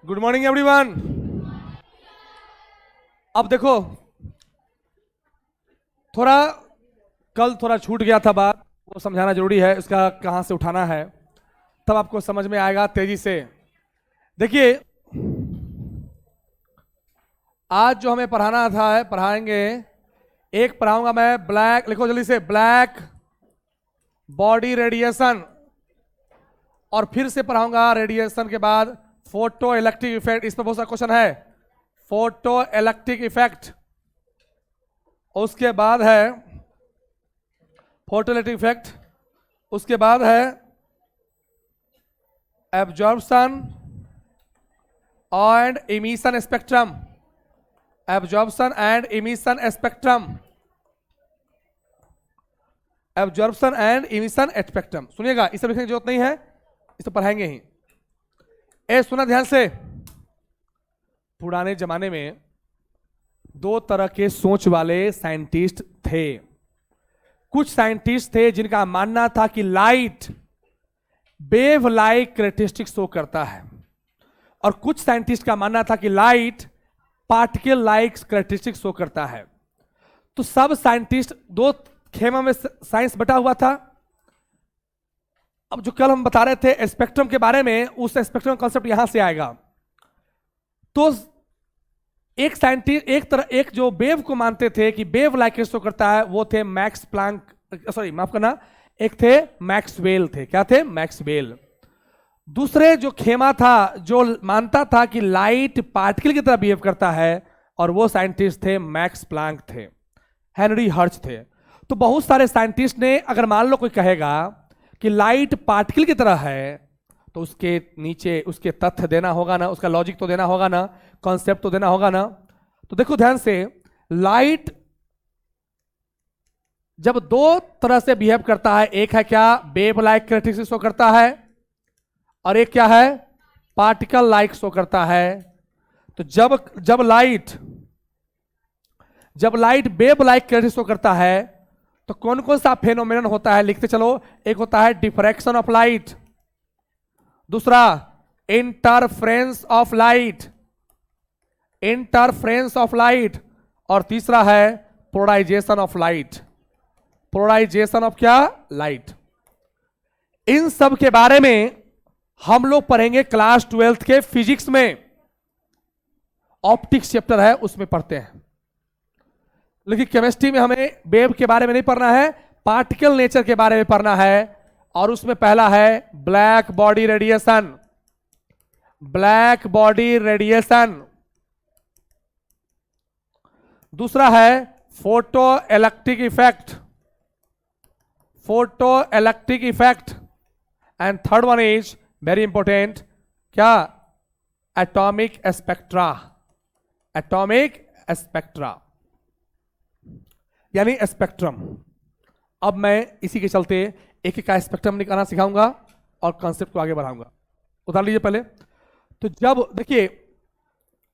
Good morning everyone. अब देखो, कल थोड़ा छूट गया था बात, वो समझाना जरूरी है, इसका कहाँ से उठाना है तब आपको समझ में आएगा तेजी से। देखिए, आज जो हमें पढ़ाना था पढ़ाएंगे, एक पढ़ाऊंगा मैं ब्लैक, लिखो जल्दी से, ब्लैक बॉडी रेडिएशन, और फिर से पढ़ाऊंगा रेडिएशन के बाद फोटो इलेक्ट्रिक इफेक्ट। इस पर बहुत सारा क्वेश्चन है, फोटो इलेक्ट्रिक इफेक्ट, उसके बाद है फोटो इलेक्ट्रिक इफेक्ट, उसके बाद है absorption and emission spectrum, absorption and emission spectrum, absorption and emission spectrum. सुनिएगा, इसे लिखने की जरूरत नहीं है, इसे पढ़ाएंगे ही। ए सुना ध्यान से, पुराने जमाने में दो तरह के सोच वाले साइंटिस्ट थे। कुछ साइंटिस्ट थे जिनका मानना था कि light wave like characteristic show करता है, और कुछ साइंटिस्ट का मानना था कि light particle like characteristic show करता है। तो सब साइंटिस्ट दो खेमा में साइंस बटा हुआ था। अब जो कल हम बता रहे थे स्पेक्ट्रम के बारे में, उस स्पेक्ट्रम कॉन्सेप्ट यहां से आएगा। तो एक साइंटिस्ट एक जो वेव को मानते थे कि वेव लाइक शो करता है, वो थे मैक्स प्लैंक, सॉरी माफ करना, एक थे मैक्सवेल थे। क्या थे? मैक्सवेल। दूसरे जो खेमा था, जो मानता था कि लाइट पार्टिकल की तरह बिहेव करता है, और वो साइंटिस्ट थे मैक्स प्लैंक थे, हेनरी हर्ट्ज थे। तो बहुत सारे साइंटिस्ट ने, अगर मान लो कोई कहेगा कि लाइट पार्टिकल की तरह है, तो उसके नीचे उसके तथ्य देना होगा ना, उसका लॉजिक तो देना होगा ना, कॉन्सेप्ट तो देना होगा ना। तो देखो ध्यान से, लाइट जब दो तरह से बिहेव करता है, एक है क्या, वेव लाइक कैरेक्टरिस्टिक शो करता है, और एक क्या है, पार्टिकल लाइक शो करता है। तो जब light wave like characteristic show करता है, तो कौन कौन सा फेनोमेनन होता है, लिखते चलो। एक होता है डिफ्रैक्शन ऑफ लाइट, दूसरा interference of light, interference of light, और तीसरा है polarisation of light, polarisation of क्या, लाइट। इन सब के बारे में हम लोग पढ़ेंगे क्लास 12th के फिजिक्स में, ऑप्टिक्स चैप्टर है उसमें पढ़ते हैं। लेकिन केमिस्ट्री में हमें वेव के बारे में नहीं पढ़ना है, पार्टिकल नेचर के बारे में पढ़ना है। और उसमें पहला है black body radiation, black body radiation. दूसरा है photo electric effect, photo electric effect. And third one is very important, क्या, एटॉमिक स्पेक्ट्रा, एटॉमिक स्पेक्ट्रा यानी स्पेक्ट्रम। अब मैं इसी के चलते एक एक का स्पेक्ट्रम निकालना सिखाऊंगा और कॉन्सेप्ट को आगे बढ़ाऊंगा। उतार लीजिए पहले। तो जब देखिए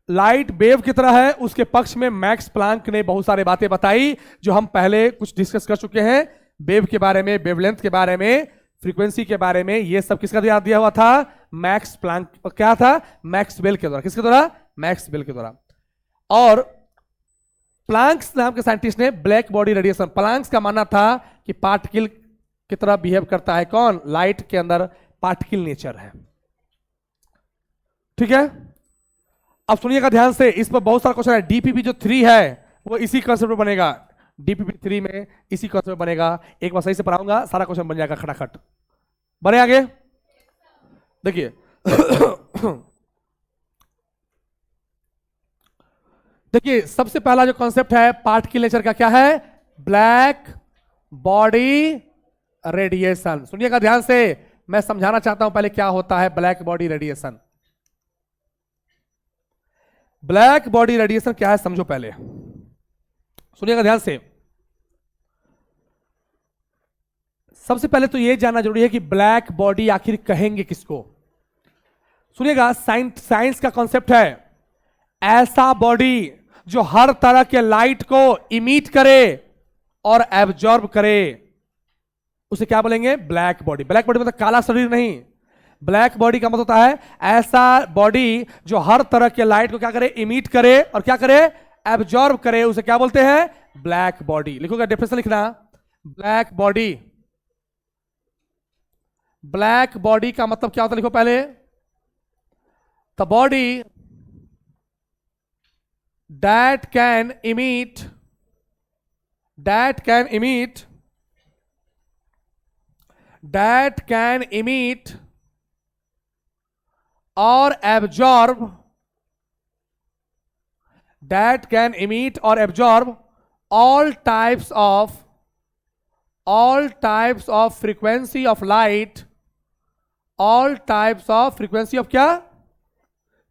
लाइट वेव की तरह है, उसके पक्ष में मैक्स प्लैंक ने बहुत सारी बातें बताई जो हम पहले कुछ डिस्कस कर चुके हैं, वेव के बारे में, वेवलेंथ के बारे में, फ्रीक्वेंसी के बारे में। ये सब किसका याद दिया हुआ था? Max Planck. क्या था? मैक्सवेल के द्वारा। किसके द्वारा? मैक्सवेल के द्वारा। और प्लैंक्स नाम के साइंटिस्ट ने ब्लैक बॉडी रेडिएशन, प्लैंक्स का मानना था कि पार्टिकल की तरह बिहेव करता है, कौन, लाइट के अंदर पार्टिकल नेचर है। ठीक है, अब सुनिएगा ध्यान से, इस पर बहुत सारा क्वेश्चन है। डीपीपी जो 3 है वो इसी कॉन्सेप्ट में बनेगा, डीपीपी 3 में इसी कॉन्सेप्ट में बनेगा। एक बार सही से पढ़ाऊंगा, सारा क्वेश्चन बन जाएगा खटाखट। बने आगे देखिए देखिए, सबसे पहला जो कॉन्सेप्ट है पार्टिकल नेचर का, क्या है? Black body radiation. सुनिएगा ध्यान से, मैं समझाना चाहता हूं पहले क्या होता है black body radiation. Black body radiation क्या है समझो पहले, सुनिएगा ध्यान से। सबसे पहले तो यह जानना जरूरी है कि ब्लैक बॉडी आखिर कहेंगे किसको। सुनिएगा, साइंस का कॉन्सेप्ट है ऐसा बॉडी जो हर तरह के लाइट को इमिट करे और एब्जॉर्ब करे, उसे क्या बोलेंगे? Black body. ब्लैक बॉडी मतलब काला शरीर नहीं, ब्लैक बॉडी का मतलब होता है ऐसा बॉडी जो हर तरह के लाइट को क्या करे, इमिट करे और क्या करे, एब्जॉर्ब करे, उसे क्या बोलते हैं, ब्लैक बॉडी। लिखोगे डेफिनेशन लिखना, ब्लैक बॉडी। ब्लैक बॉडी का मतलब क्या होता है, लिखो पहले, the body that can emit or absorb all types of frequency of light, all types of frequency of क्या,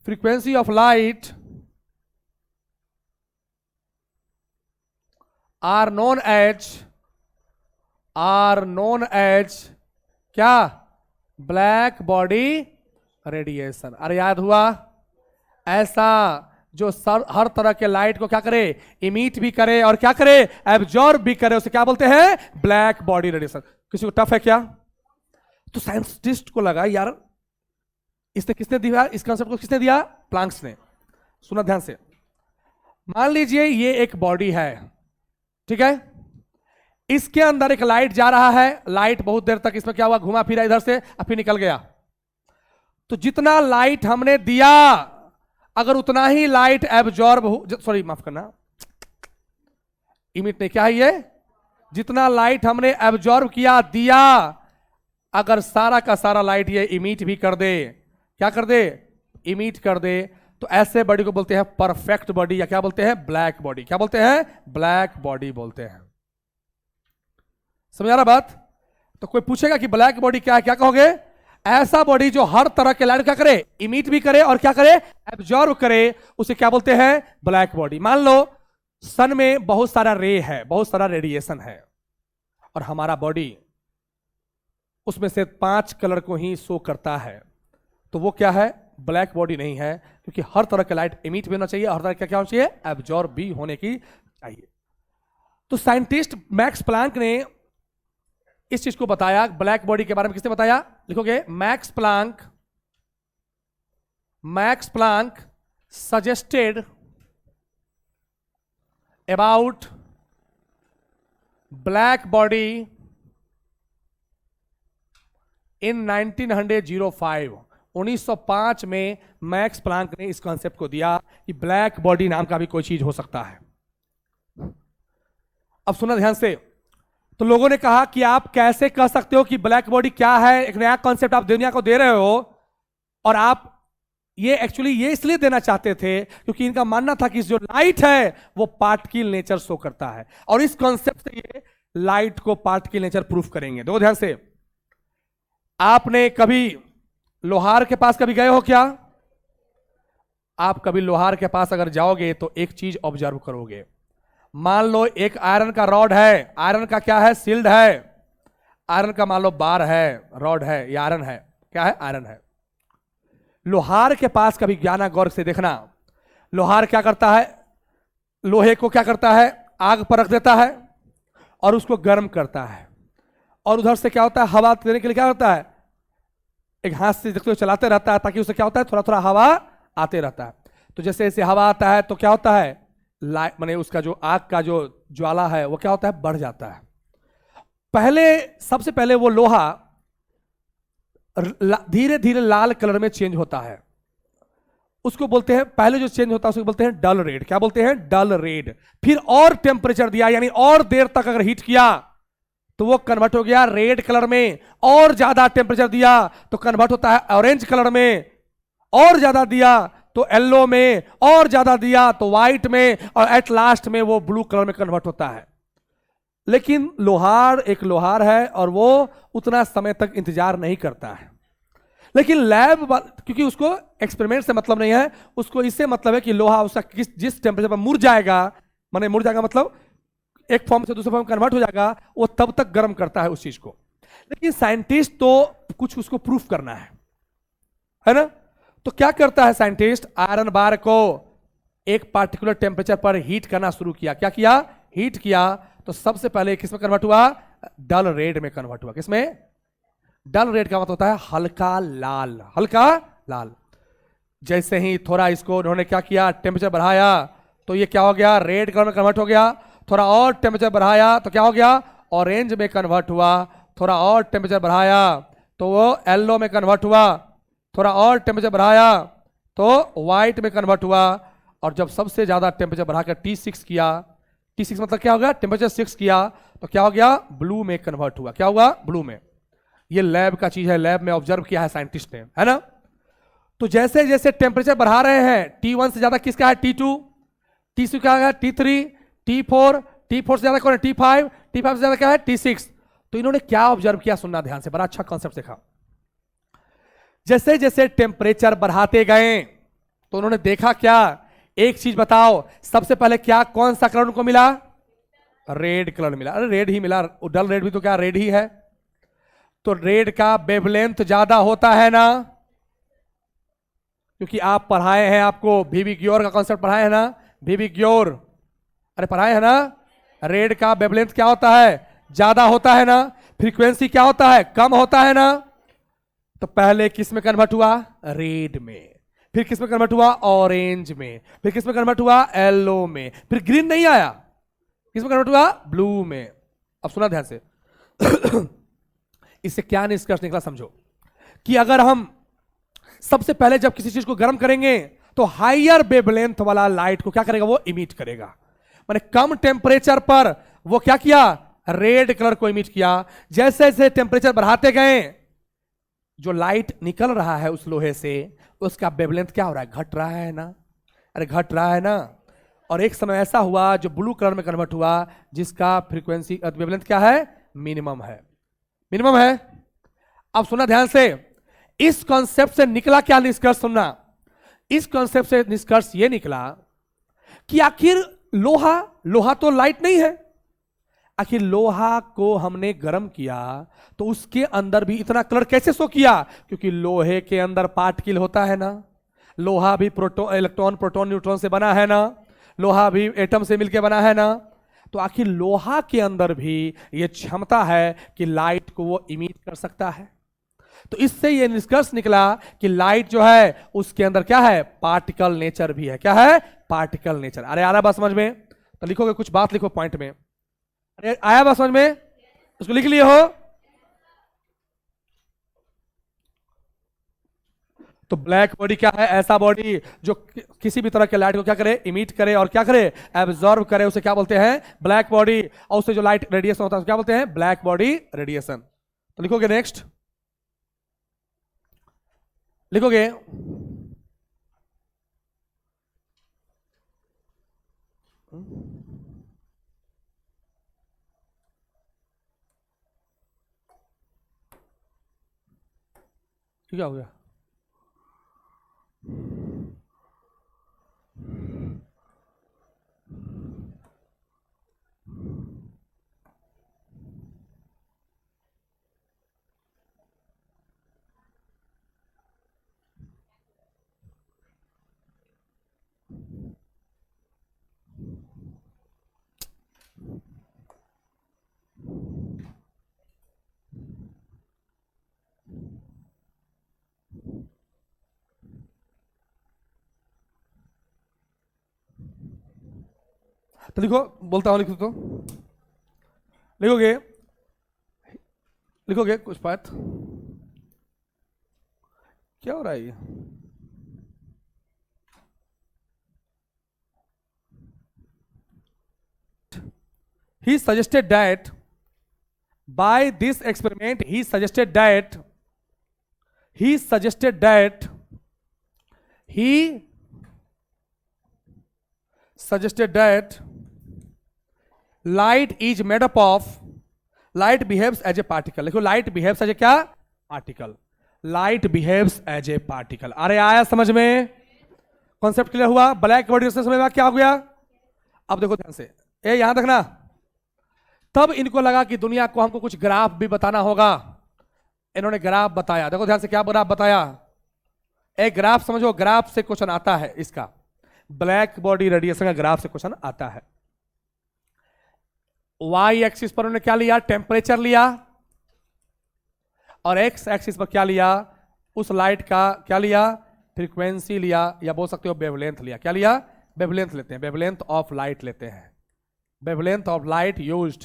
frequency of light are known as क्या, ब्लैक बॉडी रेडिएशन। अरे याद हुआ, ऐसा जो हर तरह के लाइट को क्या करे, इमिट भी करे और क्या करे, एब्जॉर्ब भी करे, उसे क्या बोलते हैं, ब्लैक बॉडी रेडिएशन। किसी को टफ है क्या? तो साइंटिस्ट को लगा यार इसने किसने दिया, इस कांसेप्ट को किसने दिया, प्लांक्स ने। सुना ध्यान से, मान लीजिए ये एक बॉडी है, ठीक है, इसके अंदर एक लाइट जा रहा है, लाइट बहुत देर तक इसमें क्या हुआ, घुमा फिरा इधर से, अब फिर निकल गया। तो जितना लाइट हमने दिया, अगर उतना ही लाइट एब्जॉर्ब हो, सॉरी माफ करना, इमिट नहीं, क्या है ये, जितना लाइट हमने एब्जॉर्ब किया, दिया, अगर सारा का सारा लाइट ये इमिट भी कर दे, क्या कर दे, इमिट कर दे, तो ऐसे बॉडी को बोलते हैं परफेक्ट बॉडी, या क्या बोलते हैं, ब्लैक बॉडी। क्या बोलते हैं, ब्लैक बॉडी बोलते हैं। समझ आ रहा बात? तो कोई पूछेगा कि ब्लैक बॉडी क्या है, क्या कहोगे, ऐसा बॉडी जो हर तरह के लाइट क्या करे, इमिट भी करे और क्या करे, एब्जॉर्ब करे, उसे क्या बोलते हैं, ब्लैक बॉडी। मान लो सन में बहुत सारा रे है, बहुत सारा रेडिएशन है, और हमारा बॉडी उसमें से 5 कलर को ही शो करता है, तो वो क्या है, ब्लैक बॉडी नहीं है, क्योंकि हर तरह के लाइट इमिट भी होना चाहिए, हर तरह का क्या होना चाहिए, एब्जॉर्ब भी होने की चाहिए। तो साइंटिस्ट मैक्स प्लैंक ने इस चीज को बताया, ब्लैक बॉडी के बारे में किसने बताया, लिखोगे Max Planck suggested about black body in 1905 में मैक्स प्लैंक ने इस कॉन्सेप्ट को दिया कि ब्लैक बॉडी नाम का भी कोई चीज हो सकता है। अब सुना ध्यान से, तो लोगों ने कहा कि आप कैसे कह सकते हो कि ब्लैक बॉडी क्या है, एक नया कॉन्सेप्ट आप दुनिया को दे रहे हो, और आप ये एक्चुअली ये इसलिए देना चाहते थे क्योंकि इनका मानना था कि जो लाइट है वो पार्टिकल नेचर शो करता है, और इस कॉन्सेप्ट से ये लाइट को पार्टिकल नेचर प्रूफ करेंगे। देखो ध्यान से, आपने कभी लोहार के पास कभी गए हो क्या? आप कभी लोहार के पास अगर जाओगे तो एक चीज ऑब्जर्व करोगे, मान लो एक आयरन का रॉड है, आयरन का क्या है, सील्ड है, आयरन का मान लो बार है, रॉड है, या आयरन है, क्या है, आयरन है। लोहार के पास कभी जाना, गौर से देखना, लोहार क्या करता है, लोहे को क्या करता है, आग पर रख देता है और उसको गर्म करता है, और उधर से क्या होता है, हवा देने के लिए क्या होता है, एक हाथ से देखते हुए चलाते रहता है, ताकि उसे क्या होता है, थोड़ा थोड़ा हवा आते रहता है। तो जैसे जैसे हवा आता है तो क्या होता है, माने उसका जो आग का जो ज्वाला है वो क्या होता है, बढ़ जाता है। पहले सबसे पहले वो लोहा धीरे धीरे लाल कलर में चेंज होता है, उसको बोलते हैं, पहले जो चेंज होता है उसको बोलते हैं डल रेड। क्या बोलते हैं, डल रेड। फिर और टेम्परेचर दिया, यानी और देर तक अगर हीट किया तो वो कन्वर्ट हो गया रेड कलर में, और ज्यादा टेम्परेचर दिया तो कन्वर्ट होता है ऑरेंज कलर में, और ज्यादा दिया तो येलो में, और ज्यादा दिया तो व्हाइट में, और एट लास्ट में वो ब्लू कलर में कन्वर्ट होता है। लेकिन लोहार एक लोहार है और वो उतना समय तक इंतजार नहीं करता है। लेकिन लैब, क्योंकि उसको एक्सपेरिमेंट से मतलब नहीं है, उसको इससे मतलब है कि लोहा उसका जिस टेम्परेचर पर मुड़ जाएगा, माने मुड़ जाएगा मतलब एक फॉर्म से दूसरे फॉर्म कन्वर्ट हो जाएगा, वो तब तक गर्म करता है उस चीज को। लेकिन साइंटिस्ट तो कुछ उसको प्रूफ करना है ना, तो क्या करता है साइंटिस्ट, आयरन बार को एक पार्टिकुलर टेम्परेचर पर हीट करना शुरू किया। क्या किया, हीट किया, तो सबसे पहले किसमें कन्वर्ट हुआ, डल रेड में कन्वर्ट हुआ। किसमें, डल रेड का मतलब होता है हल्का लाल, हल्का लाल। जैसे ही थोड़ा इसको उन्होंने क्या किया, टेम्परेचर बढ़ाया तो ये क्या हो गया, रेड कलर में कन्वर्ट हो गया। थोड़ा और टेम्परेचर बढ़ाया तो क्या हो गया, ऑरेंज में कन्वर्ट हुआ। थोड़ा और टेम्परेचर बढ़ाया तो वो येलो में कन्वर्ट हुआ। थोड़ा और टेम्परेचर बढ़ाया तो व्हाइट में कन्वर्ट हुआ। और जब सबसे ज्यादा टेम्परेचर बढ़ाकर T6 किया, T6 मतलब क्या हो गया, टेम्परेचर 6 किया तो क्या हो गया, ब्लू में कन्वर्ट हुआ। क्या हुआ, ब्लू में। ये लैब का चीज है, लैब में ऑब्जर्व किया है साइंटिस्ट ने, है ना। तो जैसे जैसे टेम्परेचर बढ़ा रहे हैं, T1 से ज्यादा किसका है, T2, T2 क्या है, T3, T4, T4 से ज्यादा कौन है, T5, T5 से ज्यादा क्या है, T6। तो इन्होंने क्या ऑब्जर्व किया, सुनना ध्यान से, बड़ा अच्छा कॉन्सेप्ट देखा। जैसे जैसे टेम्परेचर बढ़ाते गए तो उन्होंने देखा क्या, एक चीज बताओ, सबसे पहले क्या, कौन सा कलर उनको मिला, रेड कलर मिला। अरे रेड ही मिला, डल रेड भी तो क्या रेड ही है। तो रेड का वेवलेंथ ज्यादा होता है ना, क्योंकि आप पढ़ाए हैं, आपको वीवी ग्योर का कॉन्सेप्ट पढ़ाए हैं ना, वीवी ग्योर, अरे पढ़ाए हैं ना। रेड का वेवलेंथ क्या होता है, ज्यादा होता है ना। फ्रीक्वेंसी क्या होता है, कम होता है ना। तो पहले किस में कन्वर्ट हुआ, रेड में। फिर किस में कन्वर्ट हुआ, ऑरेंज में। फिर किस में कन्वर्ट हुआ, येलो में। फिर ग्रीन नहीं आया, किस में कन्वर्ट हुआ, ब्लू में। अब सुना ध्यान से इससे क्या निष्कर्ष निकला, समझो कि अगर हम सबसे पहले जब किसी चीज को गर्म करेंगे तो हाइयर वेवलेंथ वाला लाइट को क्या करेगा, वो इमिट करेगा। माने कम टेम्परेचर पर वो क्या किया, रेड कलर को इमिट किया। जैसे जैसे टेम्परेचर बढ़ाते गए, जो लाइट निकल रहा है उस लोहे से, उसका वेवलेंथ क्या हो रहा है, घट रहा है ना। अरे घट रहा है ना। और एक समय ऐसा हुआ जो ब्लू कलर में कन्वर्ट हुआ, जिसका फ्रीक्वेंसी वेवलेंथ क्या है, मिनिमम है, मिनिमम है। अब सुना ध्यान से, इस कॉन्सेप्ट से निकला क्या निष्कर्ष, सुनना। इस कॉन्सेप्ट से निष्कर्ष यह निकला कि आखिर लोहा, लोहा तो लाइट नहीं है, आखिर लोहा को हमने गर्म किया तो उसके अंदर भी इतना कलर कैसे शो किया, क्योंकि लोहे के अंदर पार्टिकल होता है ना। लोहा भी प्रोटॉन, इलेक्ट्रॉन, प्रोटॉन, न्यूट्रॉन से बना है ना। लोहा भी एटम से मिलकर बना है ना। तो आखिर लोहा के अंदर भी यह क्षमता है कि लाइट को वो इमिट कर सकता है। तो इससे यह निष्कर्ष निकला कि लाइट जो है उसके अंदर क्या है, पार्टिकल नेचर भी है। क्या है, पार्टिकल नेचर। अरे आ रहा बात समझ में, तो लिखोगे, कुछ बात लिखो पॉइंट में। अरे आया बात समझ में, उसको लिख लिए हो। तो ब्लैक बॉडी क्या है, ऐसा बॉडी जो किसी भी तरह के लाइट को क्या करे, इमिट करे और क्या करे, एब्जॉर्ब करे, उसे क्या बोलते हैं, ब्लैक बॉडी। और उससे जो लाइट रेडिएशन होता है क्या बोलते हैं, ब्लैक बॉडी रेडिएशन। तो लिखोगे नेक्स्ट, लिखोगे क्या हो गया, तो लिखो, बोलता हूं, लिखो तो लिखोगे, लिखोगे कुछ बात, क्या हो रहा है ये, he suggested that by this experiment he suggested that he suggested that he suggested that light is made up of, light behaves as a particle। देखो light behaves as a क्या, particle. Light behaves as a particle. अरे आया समझ में, concept clear हुआ। Black body समझ में क्या हो गया। अब देखो ध्यान से, ए यहां देखना। तब इनको लगा कि दुनिया को हमको कुछ ग्राफ भी बताना होगा। इन्होंने ग्राफ बताया, देखो ध्यान से, क्या ग्राफ बताया, एक ग्राफ समझो, ग्राफ से क्वेश्चन आता है इसका, ब्लैक बॉडी रेडिएशन का ग्राफ से क्वेश्चन आता है। वाई एक्सिस पर उन्होंने क्या लिया, टेम्परेचर लिया, और एक्स एक्सिस पर क्या लिया, उस लाइट का क्या लिया, फ्रीक्वेंसी लिया, या बोल सकते हो वेवलेंथ लिया। क्या लिया, वेवलेंथ लेते हैं, वेवलेंथ ऑफ लाइट लेते हैं, wavelength of light used,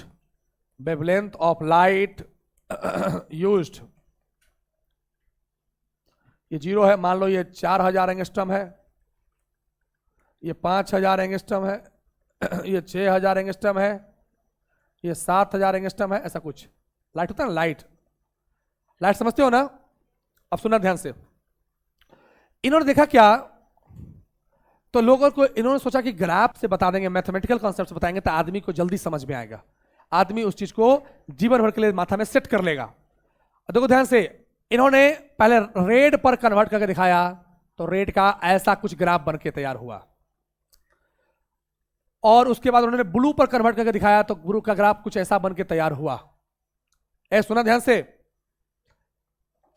wavelength of light used. ये 0 है, मान लो ये 4000 एंगस्ट्रम है, ये 5000 एंगस्ट्रम है, ये 6000 एंगस्ट्रम है, ये 7000 एंगस्ट्रम है, ऐसा कुछ लाइट होता है ना, लाइट, लाइट समझते हो ना। अब सुनना ध्यान से, इन्होंने देखा क्या, तो लोगों को इन्होंने सोचा कि ग्राफ से बता देंगे, मैथमेटिकल कॉन्सेप्ट से बताएंगे तो आदमी को जल्दी समझ में आएगा, आदमी उस चीज को जीवन भर के लिए माथा में सेट कर लेगा। देखो ध्यान से, इन्होंने पहले रेड पर कन्वर्ट करके दिखाया, तो रेड का ऐसा कुछ ग्राफ बन के तैयार हुआ, और उसके बाद उन्होंने ब्लू पर कन्वर्ट करके दिखाया, तो ब्लू का ग्राफ कुछ ऐसा बन के तैयार हुआ। सुना ध्यान से,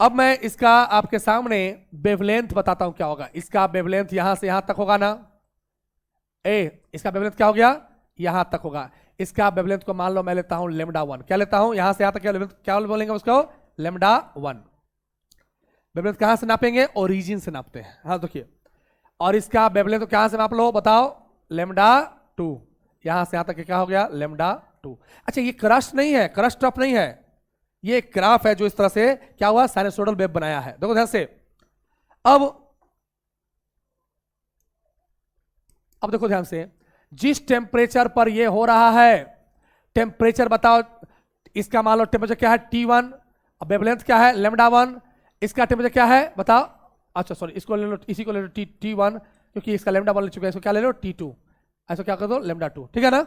अब मैं इसका आपके सामने वेवलेंथ बताता हूं क्या होगा। इसका वेवलेंथ यहां से यहां तक होगा ना, इसका वेवलेंथ क्या हो गया, यहां तक होगा। इसका वेवलेंथ को मान लो मैं लेता हूं λ1, क्या लेता हूं, यहां से यहां तक क्या बोलेंगे उसको, λ1। वेवलेंथ कहां से नापेंगे, ओरिजिन से नापते हैं। हाँ देखिए, और इसका वेवलेंथ कहां से नाप लो, बताओ, λ2, यहां से यहां तक क्या हो गया, λ2। अच्छा, ये क्रस्ट नहीं है, क्रस्ट ऑफ नहीं है, ये एक ग्राफ है जो इस तरह से क्या हुआ, साइनसोइडल वेव बनाया है। देखो ध्यान से, अब देखो ध्यान से, जिस टेम्परेचर पर ये हो रहा है, टेम्परेचर बताओ, इसका मान लो टेम्परेचर क्या है, T1, अब वेवलेंथ क्या है, λ1, इसका टेम्परेचर क्या है बताओ, अच्छा सॉरी, इसको ले लो, इसी को ले लो T1, क्योंकि इसका λ1 ले चुका है, इसको क्या ले लो, T2, ऐसा क्या कर दो, λ2, ठीक है ना।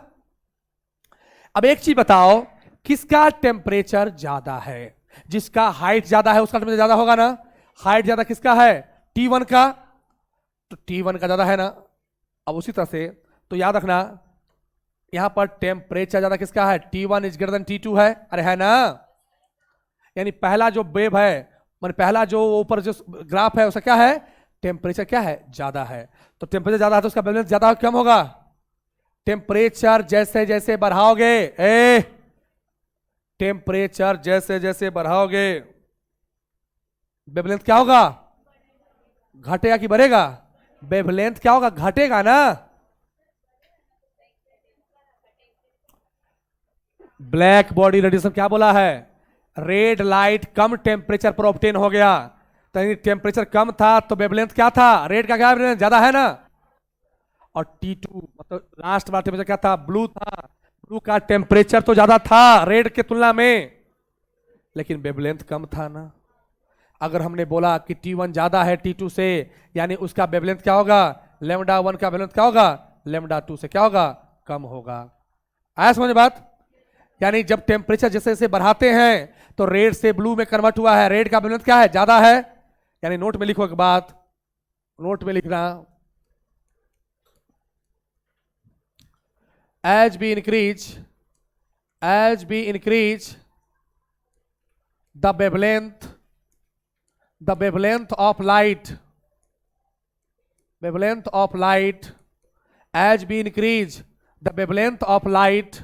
अब एक चीज बताओ, किसका टेम्परेचर ज्यादा है, जिसका हाइट ज्यादा है उसका टेम्परेचर ज्यादा होगा ना। हाइट ज्यादा किसका है, T1 का, तो T1 का ज्यादा है ना। अब उसी तरह से तो याद रखना, यहां पर टेम्परेचर ज्यादा किसका है, T1 is greater than T2 है, अरे है ना। यानी पहला जो वेव है, मान पहला जो ऊपर जो ग्राफ है उसका क्या है, टेम्परेचर क्या है, ज्यादा है। तो टेम्परेचर ज्यादा है तो उसका वेवलेंथ ज्यादा कम होगा। टेम्परेचर जैसे जैसे बढ़ाओगे, टेम्परेचर जैसे जैसे बढ़ाओगे, वेवलेंथ क्या होगा, घटेगा कि बढ़ेगा, वेवलेंथ क्या होगा, घटेगा ना। ब्लैक बॉडी रेडिएशन क्या बोला है, रेड लाइट कम टेम्परेचर पर ऑब्टेन हो गया, तो टेम्परेचर कम था तो वेवलेंथ क्या था, रेड का क्या वेवलेंथ ज्यादा है ना। और T2 मतलब लास्ट वाला टेम्परेचर क्या था, ब्लू था, ब्लू का टेम्परेचर तो ज्यादा था रेड के तुलना में, लेकिन वेवलेंथ कम था ना। अगर हमने बोला कि T1 ज्यादा है T2 से, यानी उसका वेवलेंथ क्या होगा, λ1 का वेवलेंथ क्या होगा, λ2 से क्या होगा, कम होगा। आया समझ बात। यानी जब टेम्परेचर जैसे जैसे बढ़ाते हैं तो रेड से ब्लू में कन्वर्ट हुआ है, रेड का वेवलेंथ क्या है, ज्यादा है। यानी नोट में लिखो एक बात, नोट में लिखना, as we increase the wavelength of light, as we increase the wavelength of light,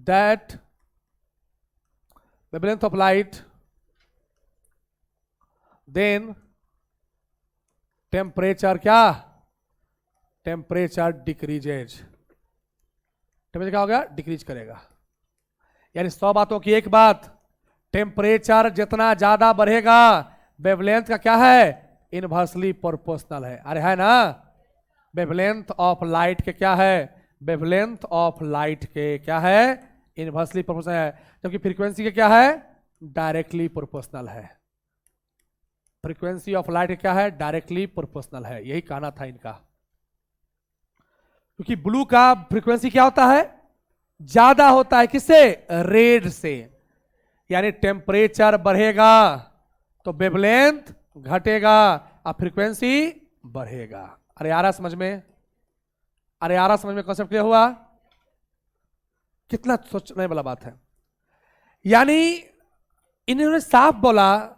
that wavelength of light, then temperature क्या, टेम्परेचर डिक्रीजेज, टेम्परेचर क्या हो गया, डिक्रीज करेगा। यानी 100 बातों की एक बात, टेम्परेचर जितना ज्यादा बढ़ेगा वेवलेंथ का क्या है, इनवर्सली प्रोपोर्शनल है। अरे है ना, वेवलेंथ ऑफ लाइट के क्या है, वेवलेंथ ऑफ लाइट के क्या है, इनवर्सली प्रोपोर्शनल है, जबकि फ्रीक्वेंसी के क्या है, डायरेक्टली प्रोपोर्शनल है। फ्रीक्वेंसी ऑफ लाइट क्या है, डायरेक्टली प्रोपोर्शनल है। यही कहना था इनका, क्योंकि ब्लू का फ्रीक्वेंसी क्या होता है, ज्यादा होता है किससे, रेड से। यानी टेम्परेचर बढ़ेगा तो वेवलेंथ घटेगा और फ्रीक्वेंसी बढ़ेगा। अरे आ रहा समझ में, अरे आ रहा समझ में, कॉन्सेप्ट क्लियर हुआ, कितना सोचने वाला बात है। यानी इन्होंने साफ बोला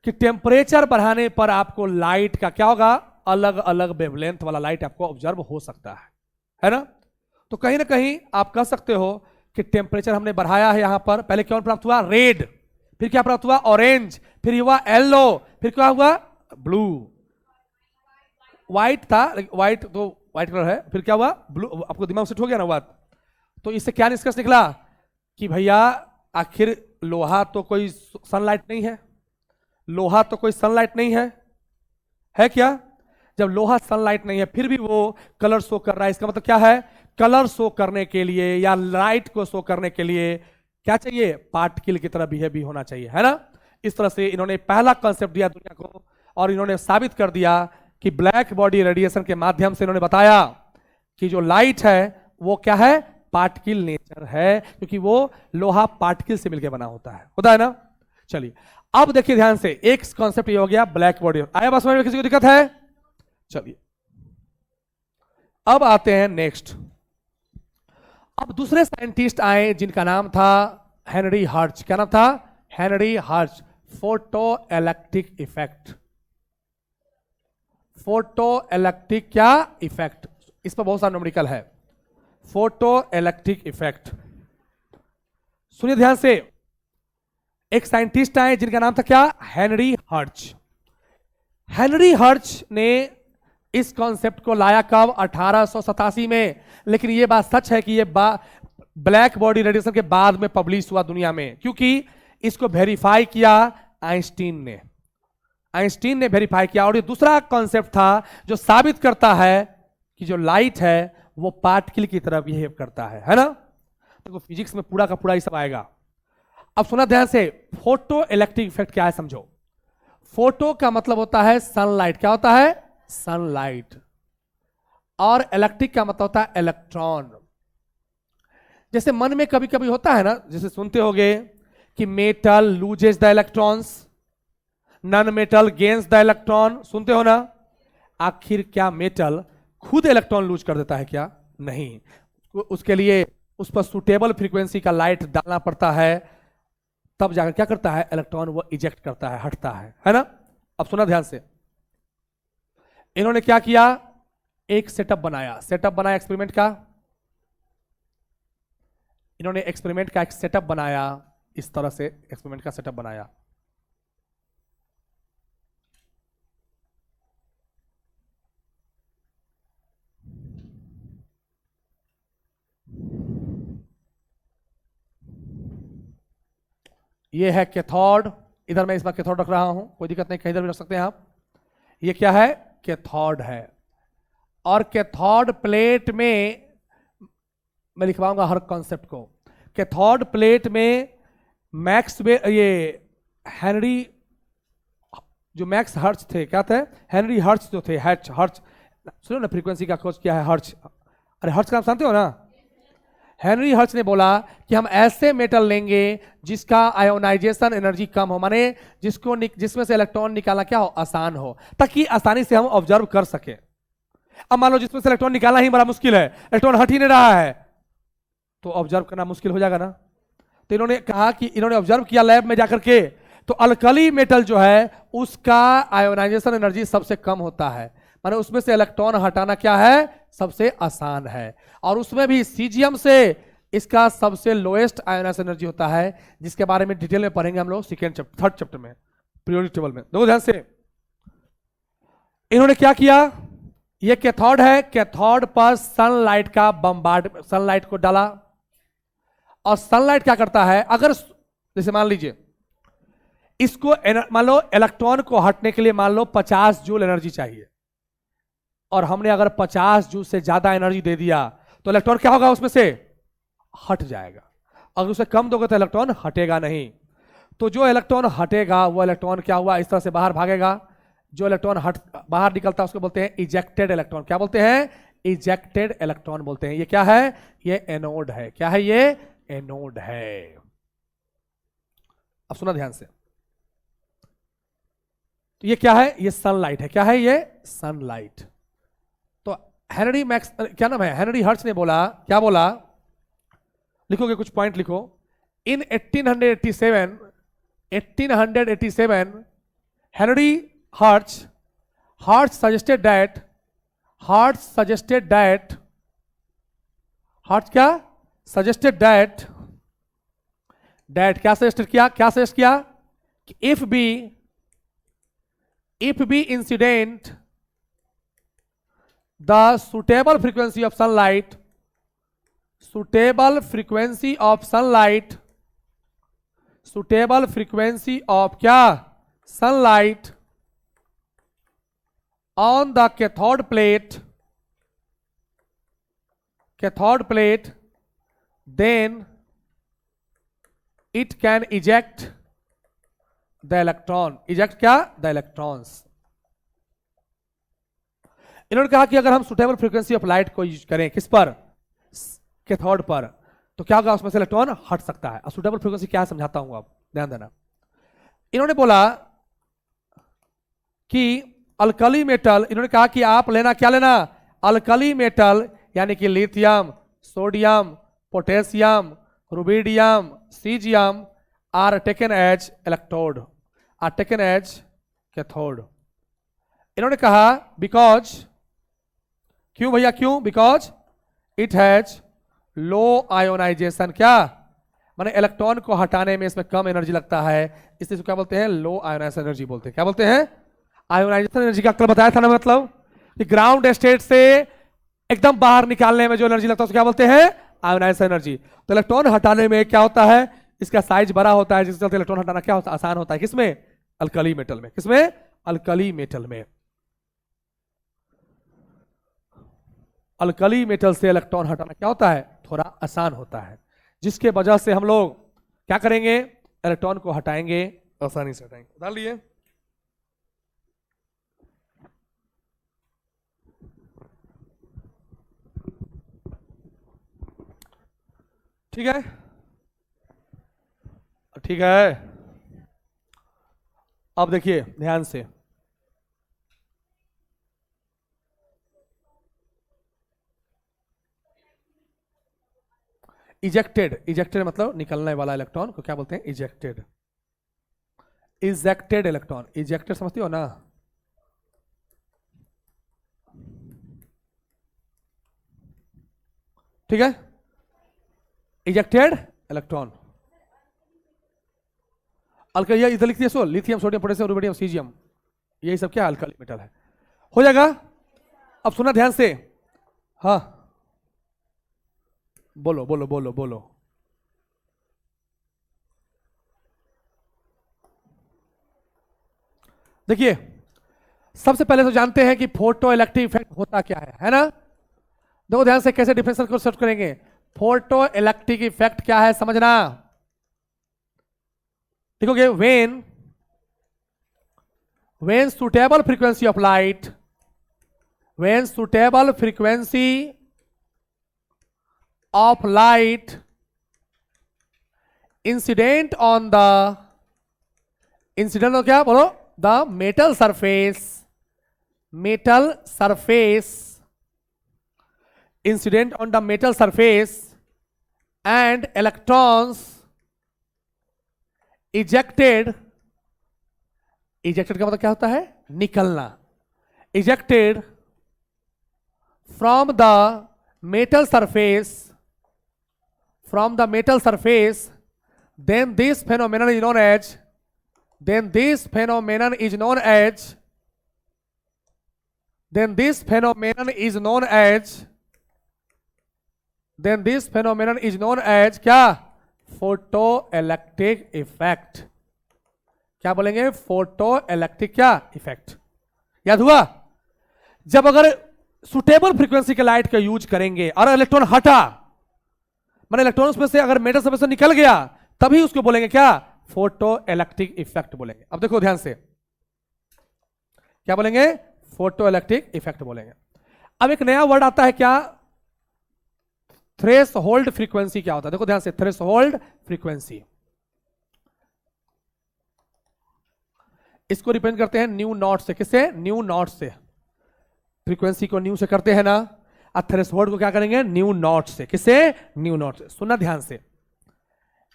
कि टेम्परेचर बढ़ाने पर आपको लाइट का क्या होगा, अलग अलग वेवलेंथ वाला लाइट आपको ऑब्जर्व हो सकता है ना। तो कहीं ना कहीं आप कह सकते हो कि टेम्परेचर हमने बढ़ाया है यहां पर, पहले क्या प्राप्त हुआ? रेड, फिर क्या प्राप्त हुआ? ऑरेंज, फिर हुआ येलो, फिर क्या हुआ? ब्लू। व्हाइट था, व्हाइट तो व्हाइट कलर है, फिर क्या हुआ? ब्लू। आपको दिमाग सेट हो गया ना बात? तो इससे क्या निष्कर्ष निकला कि भैया आखिर लोहा तो कोई सनलाइट नहीं है, लोहा तो कोई सनलाइट नहीं है क्या? जब लोहा सनलाइट नहीं है फिर भी वो कलर शो कर रहा है, इसका मतलब क्या है? कलर शो करने के लिए या लाइट को शो करने के लिए क्या चाहिए? पार्टिकल की तरह बिहेव भी होना चाहिए, है ना? इस तरह से इन्होंने पहला कॉन्सेप्ट दिया दुनिया को और इन्होंने साबित कर दिया कि ब्लैक बॉडी रेडिएशन के माध्यम से इन्होंने बताया कि जो लाइट है वो क्या है? पार्टिकल नेचर है, क्योंकि वो लोहा पार्टिकल से मिलकर बना होता है ना? चलिए अब देखिए ध्यान से, एक कॉन्सेप्ट ये हो गया ब्लैक बॉडी। आया बात समझ में? किसी को दिक्कत है? चलिए अब आते हैं नेक्स्ट। अब दूसरे साइंटिस्ट आए जिनका नाम था हेनरी हर्ट्ज। क्या नाम था? Henry hertz. Photo electric effect, photo electric क्या इफेक्ट, इस पर बहुत सारा न्यूमेरिकल है। फोटो इलेक्ट्रिक इफेक्ट, सुनिए ध्यान से। एक साइंटिस्ट आए जिनका नाम था क्या? Henry hertz. हेनरी हर्ट्ज ने इस कॉन्सेप्ट को लाया कब? 1887 में। लेकिन यह बात सच है कि यह ब्लैक बॉडी रेडिएशन के बाद में पब्लिश हुआ दुनिया में, क्योंकि इसको वेरीफाई किया आइंस्टीन ने। आइंस्टीन ने वेरीफाई किया। और ये दूसरा कॉन्सेप्ट था जो साबित करता है कि जो लाइट है वो पार्टिकल की तरह बिहेव करता है ना? तो फिजिक्स में पूरा का पूरा ही सब आएगा। अब सुना ध्यान से, फोटो इलेक्ट्रिक इफेक्ट क्या है समझो। फोटो का मतलब होता है सनलाइट। क्या होता है? सनलाइट। और इलेक्ट्रिक का मतलब होता है इलेक्ट्रॉन। जैसे मन में कभी कभी होता है ना, जैसे सुनते होगे कि metal loses the electrons, non metal gains the electron, सुनते हो ना? आखिर क्या मेटल खुद इलेक्ट्रॉन लूज कर देता है क्या? नहीं, उसके लिए उस पर सुटेबल फ्रीक्वेंसी का लाइट डालना पड़ता है, तब जाकर क्या करता है? इलेक्ट्रॉन वो इजेक्ट करता है, हटता है ना? अब सुना ध्यान से, इन्होंने क्या किया? एक सेटअप बनाया एक्सपेरिमेंट का। इन्होंने एक्सपेरिमेंट का एक सेटअप बनाया, इस तरह से एक्सपेरिमेंट का सेटअप बनाया। ये है कैथोड, इधर मैं इस बार कैथोड रख रहा हूं, कोई दिक्कत नहीं, कहीं इधर भी रख सकते हैं आप। ये क्या है? कैथोड है। और कैथोड प्लेट में मैं लिखवाऊंगा हर कॉन्सेप्ट को। कैथोड प्लेट में ये हेनरी, जो मैक्स हर्ट्ज थे, क्या थे? हेनरी हर्ट्ज जो थे, हर्ट्ज सुनो ना, फ्रीक्वेंसी का खोज किया है हर्ट्ज। अरे हर्ट्ज का आप जानते हो ना? हेनरी हर्ट्ज ने बोला कि हम ऐसे मेटल लेंगे जिसका आयोनाइजेशन एनर्जी कम हो, माने जिसमें से इलेक्ट्रॉन निकालना क्या हो? आसान हो, ताकि आसानी से हम ऑब्जर्व कर सके। अब मान लो जिसमें से इलेक्ट्रॉन निकालना ही बड़ा मुश्किल है, इलेक्ट्रॉन हट ही नहीं रहा है, तो ऑब्जर्व करना मुश्किल हो जाएगा ना? तो इन्होंने कहा कि इन्होंने ऑब्जर्व किया लैब में जाकर के, तो अल्कली मेटल जो है उसका आयोनाइजेशन एनर्जी सबसे कम होता है, माने उसमें से इलेक्ट्रॉन हटाना क्या है? सबसे आसान है। और उसमें भी सीजियम से इसका सबसे लोएस्ट आयोनाइजेशन एनर्जी होता है, जिसके बारे में डिटेल में पढ़ेंगे हम लोग थर्ड चैप्टर में, पीरियोडिक टेबल में। देखो ध्यान से, इन्होंने क्या किया? ये कैथोड है, कैथोड पर सनलाइट को डाला। और सनलाइट क्या करता है? अगर जैसे मान लीजिए इसको, मान लो इलेक्ट्रॉन को हटने के लिए मान लो 50 जूल एनर्जी चाहिए, और हमने अगर 50 जूल से ज्यादा एनर्जी दे दिया तो इलेक्ट्रॉन क्या होगा? उसमें से हट जाएगा। अगर उसे कम दोगे तो इलेक्ट्रॉन हटेगा नहीं। तो जो इलेक्ट्रॉन हटेगा वो इलेक्ट्रॉन क्या हुआ? इस तरह से बाहर भागेगा। जो इलेक्ट्रॉन बाहर निकलता है उसको बोलते हैं इजेक्टेड इलेक्ट्रॉन। क्या बोलते हैं? इजेक्टेड इलेक्ट्रॉन बोलते हैं। ये क्या है? ये एनोड है। क्या है? ये एनोड है। अब सुना ध्यान से, तो ये क्या है? ये सनलाइट है। क्या है? ये सनलाइट। तो हेनरी मैक्स, क्या नाम है? हेनरी हर्ट्ज ने बोला, क्या बोला? लिखोगे कुछ पॉइंट लिखो। In 1887 Henry Hertz suggested that, क्या सजेस्टेड दैट क्या सजेस्ट किया कि if be incident the suitable frequency of sunlight क्या sunlight on the cathode plate then it can eject the electron. eject क्या? the electrons. इन्होंने कहा कि अगर हम सुटेबल फ्रीक्वेंसी ऑफ लाइट को यूज करें किस पर? कैथोड पर, तो क्या होगा? उसमें से इलेक्ट्रॉन हट सकता है। अब सुटेबल फ्रीक्वेंसी क्या है समझाता हूं, आप ध्यान देना। इन्होंने बोला कि अल्कली मेटल, इन्होंने कहा कि आप क्या लेना? अल्कली मेटल, यानी कि lithium, sodium, potassium, rubidium, caesium are taken as electrode, are taken as cathode. इन्होंने कहा बिकॉज, क्यों भैया क्यों? Because it has low ionisation. क्या माने? इलेक्ट्रॉन को हटाने में इसमें कम एनर्जी लगता है, इसलिए क्या बोलते हैं? लो आयोनाइजेशन एनर्जी बोलते हैं। क्या बोलते हैं? आयोनाइजेशन एनर्जी का कल बताया था ना, मतलब कि ग्राउंड स्टेट से एकदम बाहर निकालने में जो एनर्जी लगता है उसको क्या बोलते हैं? Ionisation energy. तो इलेक्ट्रॉन हटाने में क्या होता है? इसका साइज बड़ा होता है, जिसके चलते इलेक्ट्रॉन हटाना क्या होता है? आसान होता है। किसमें? अल्कली मेटल में। किसमें? अल्कली मेटल में। अल्कली मेटल से इलेक्ट्रॉन हटाना क्या होता है? थोड़ा आसान होता है, जिसके वजह से हम लोग क्या करेंगे? इलेक्ट्रॉन को हटाएंगे, आसानी से हटाएंगे। डाल लिए? ठीक है, ठीक है। अब देखिए ध्यान से, इजेक्टेड मतलब निकलने वाला इलेक्ट्रॉन को क्या बोलते हैं? Ejected electron. इजेक्टेड समझती हो ना? ठीक है, इजेक्टेड इलेक्ट्रॉन। अल्कली, इधर लिख दिया, so lithium, sodium, potassium, rubidium, caesium, यही सब क्या अल्कली मेटल है। हो जाएगा? अब सुना ध्यान से। हाँ, बोलो बोलो बोलो बोलो। देखिए, सबसे पहले तो जानते हैं कि फोटो इलेक्ट्रिक इफेक्ट होता क्या है ना? देखो ध्यान से कैसे डिफरेंशियल को सर्च करेंगे। फोटो इलेक्ट्रिक इफेक्ट क्या है समझना। देखोगे, when suitable frequency of light, when suitable frequency of light incident on the, incident हो क्या बोलो? the metal surface, incident on the metal surface and electrons ejected का मतलब क्या होता है? निकलना। ejected from the metal surface, then this phenomenon is known as, this phenomenon is known as क्या? Photo electric effect. क्या बोलेंगे? फोटो इलेक्ट्रिक क्या? इफेक्ट। याद हुआ? जब अगर सुटेबल फ्रीक्वेंसी के लाइट का यूज करेंगे और इलेक्ट्रॉन हटा, माने इलेक्ट्रॉन में से अगर मेटल सरफेस से निकल गया, तभी उसको बोलेंगे क्या? फोटो इलेक्ट्रिक इफेक्ट बोलेंगे। अब देखो ध्यान से, क्या बोलेंगे? फोटो इलेक्ट्रिक इफेक्ट बोलेंगे। अब एक नया वर्ड आता है क्या? थ्रेशोल्ड फ्रीक्वेंसी क्या होता है? देखो ध्यान से, थ्रेशोल्ड फ्रीक्वेंसी, इसको रिप्रेजेंट करते हैं न्यू नॉट से। किससे? न्यू नॉट से। फ्रीक्वेंसी को न्यू से करते हैं ना, और थ्रेशोल्ड को क्या करेंगे? न्यू नॉट से। किससे? न्यू नॉट से। सुनना ध्यान से,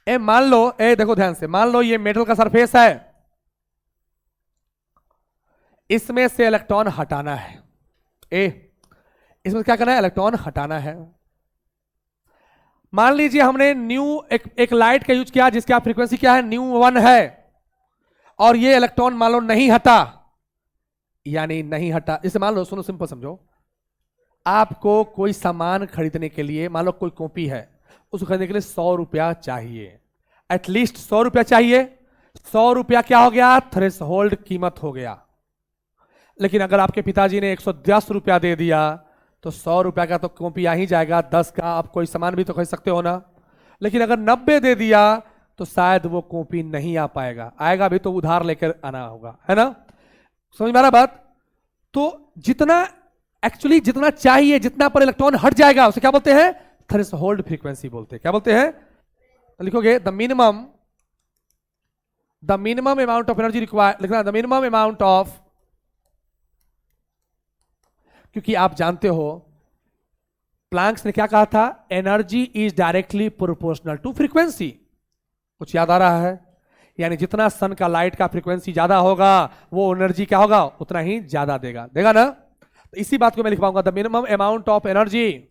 मान लो, देखो ध्यान से, मान लो ये मेटल का सरफेस है, इसमें से इलेक्ट्रॉन हटाना है। इसमें क्या करना है? इलेक्ट्रॉन हटाना है। मान लीजिए हमने एक लाइट का यूज किया जिसका फ्रीक्वेंसी क्या है, ν1 है, और ये इलेक्ट्रॉन मान लो नहीं हटा, यानी नहीं हटा। इसे मान लो, सुनो सिंपल समझो, आपको कोई सामान खरीदने के लिए, मान लो कोई कॉपी है, उसको खरीदने के लिए 100 रुपया चाहिए, एटलीस्ट 100 रुपया चाहिए। 100 रुपया क्या हो गया, थ्रेशोल्ड कीमत हो गया। लेकिन अगर आपके पिताजी ने 110 रुपया दे दिया तो 100 रुपया का तो कॉपी आ ही जाएगा, 10 का आप कोई सामान भी तो खरीद सकते हो ना। लेकिन अगर 90 दे दिया तो शायद वो कॉपी नहीं आ पाएगा, आएगा भी तो उधार लेकर आना होगा, है ना। समझ में आ रहा बात। तो जितना एक्चुअली जितना चाहिए, जितना पर इलेक्ट्रॉन हट जाएगा उसे क्या बोलते हैं, थ्रेशोल्ड फ्रीक्वेंसी बोलते हैं। क्या बोलते हैं, तो लिखोगे the minimum amount of energy required, लिखना द मिनिमम अमाउंट ऑफ, क्योंकि आप जानते हो प्लैंक्स ने क्या कहा था, energy is directly proportional to frequency. कुछ याद आ रहा है, यानी जितना सन का लाइट का फ्रीक्वेंसी ज्यादा होगा वो एनर्जी क्या होगा, उतना ही ज्यादा देगा ना। तो इसी बात को मैं लिख पाऊंगा, the minimum amount of energy,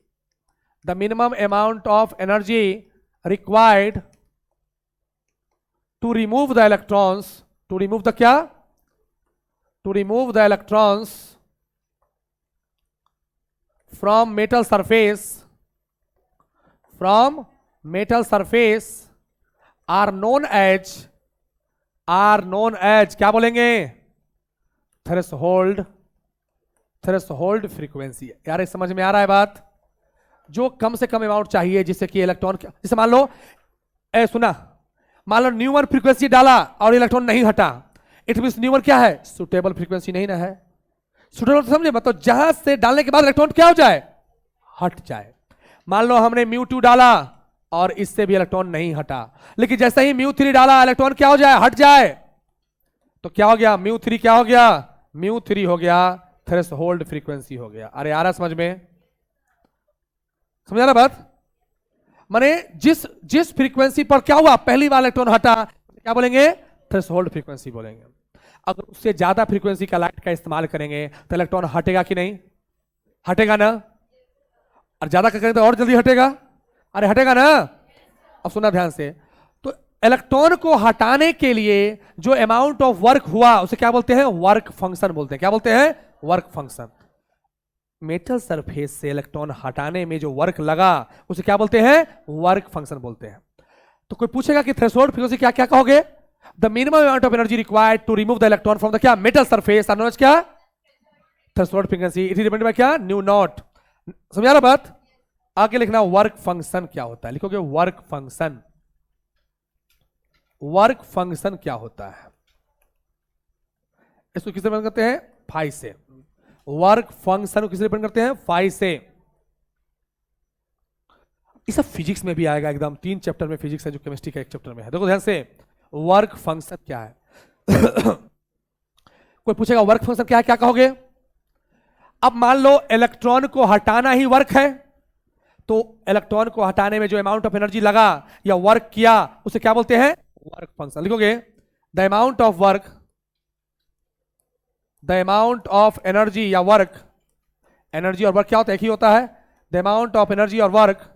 the minimum amount of energy required to remove the electrons, to remove the क्या, to remove the electrons from metal surface are known as क्या बोलेंगे, थ्रेशोल्ड फ्रीक्वेंसी। यार ये समझ में आ रहा है बात, जो कम से कम अमाउंट चाहिए जिससे कि इलेक्ट्रॉन, जैसे मान लो सुना, मान लो ν1 फ्रीक्वेंसी डाला और इलेक्ट्रॉन नहीं हटा, इट मींस ν1 क्या है, सुटेबल फ्रीक्वेंसी नहीं ना है। सुटेबल समझे, मतलब जहां से डालने के बाद इलेक्ट्रॉन क्या हो जाए, हट जाए। मान लो हमने µ2 डाला और इससे भी इलेक्ट्रॉन नहीं हटा, लेकिन जैसे ही µ3 डाला इलेक्ट्रॉन क्या हो जाए, हट जाए। तो क्या हो गया, µ3 क्या हो गया, µ3 हो गया थ्रेशोल्ड फ्रीक्वेंसी हो गया। अरे आ रहा समझ में, समझ आ रहा बात। माने जिस फ्रीक्वेंसी पर क्या हुआ, पहली बार इलेक्ट्रॉन हटा, क्या बोलेंगे, थ्रेशोल्ड फ्रीक्वेंसी बोलेंगे। अगर उससे ज्यादा फ्रीक्वेंसी का लाइट का इस्तेमाल करेंगे तो इलेक्ट्रॉन हटेगा कि नहीं, हटेगा ना, और ज्यादा का करेंगे तो और जल्दी हटेगा, अरे हटेगा ना। अब सुना ध्यान से, तो इलेक्ट्रॉन को हटाने के लिए जो अमाउंट ऑफ वर्क हुआ उसे क्या बोलते हैं, वर्क फंक्शन बोलते हैं। क्या बोलते हैं, वर्क फंक्शन। मेटल सरफेस से इलेक्ट्रॉन हटाने में जो वर्क लगा उसे क्या बोलते हैं, वर्क फंक्शन बोलते हैं। तो कोई पूछेगा कि थ्रेशोल्ड फ्रीक्वेंसी क्या क्या कहोगे, the minimum amount of energy required to remove the electron from the क्या, metal surface are known as क्या, threshold frequency. It is depended by क्या, ν0। समझ आ रहा बात। आगे लिखना वर्क फंक्शन क्या होता है, लिखोगे वर्क फंक्शन। वर्क फंक्शन क्या होता है, इसको किससे डिपेंड करते हैं, फाई से। वर्क फंक्शन को किससे डिपेंड करते हैं, फाई से। ये सब फिजिक्स में भी आएगा एकदम, 3 चैप्टर में फिजिक्स है जो केमिस्ट्री का 1 चैप्टर में है। देखो ध्यान से, वर्क फंक्शन क्या है। कोई पूछेगा वर्क फंक्शन क्या है, क्या कहोगे। अब मान लो इलेक्ट्रॉन को हटाना ही वर्क है, तो इलेक्ट्रॉन को हटाने में जो अमाउंट ऑफ एनर्जी लगा या वर्क किया उसे क्या बोलते हैं, वर्क फंक्शन। लिखोगे the amount of work, the amount of energy या वर्क, एनर्जी और वर्क क्या होता है, एक ही होता है। द अमाउंट ऑफ एनर्जी और work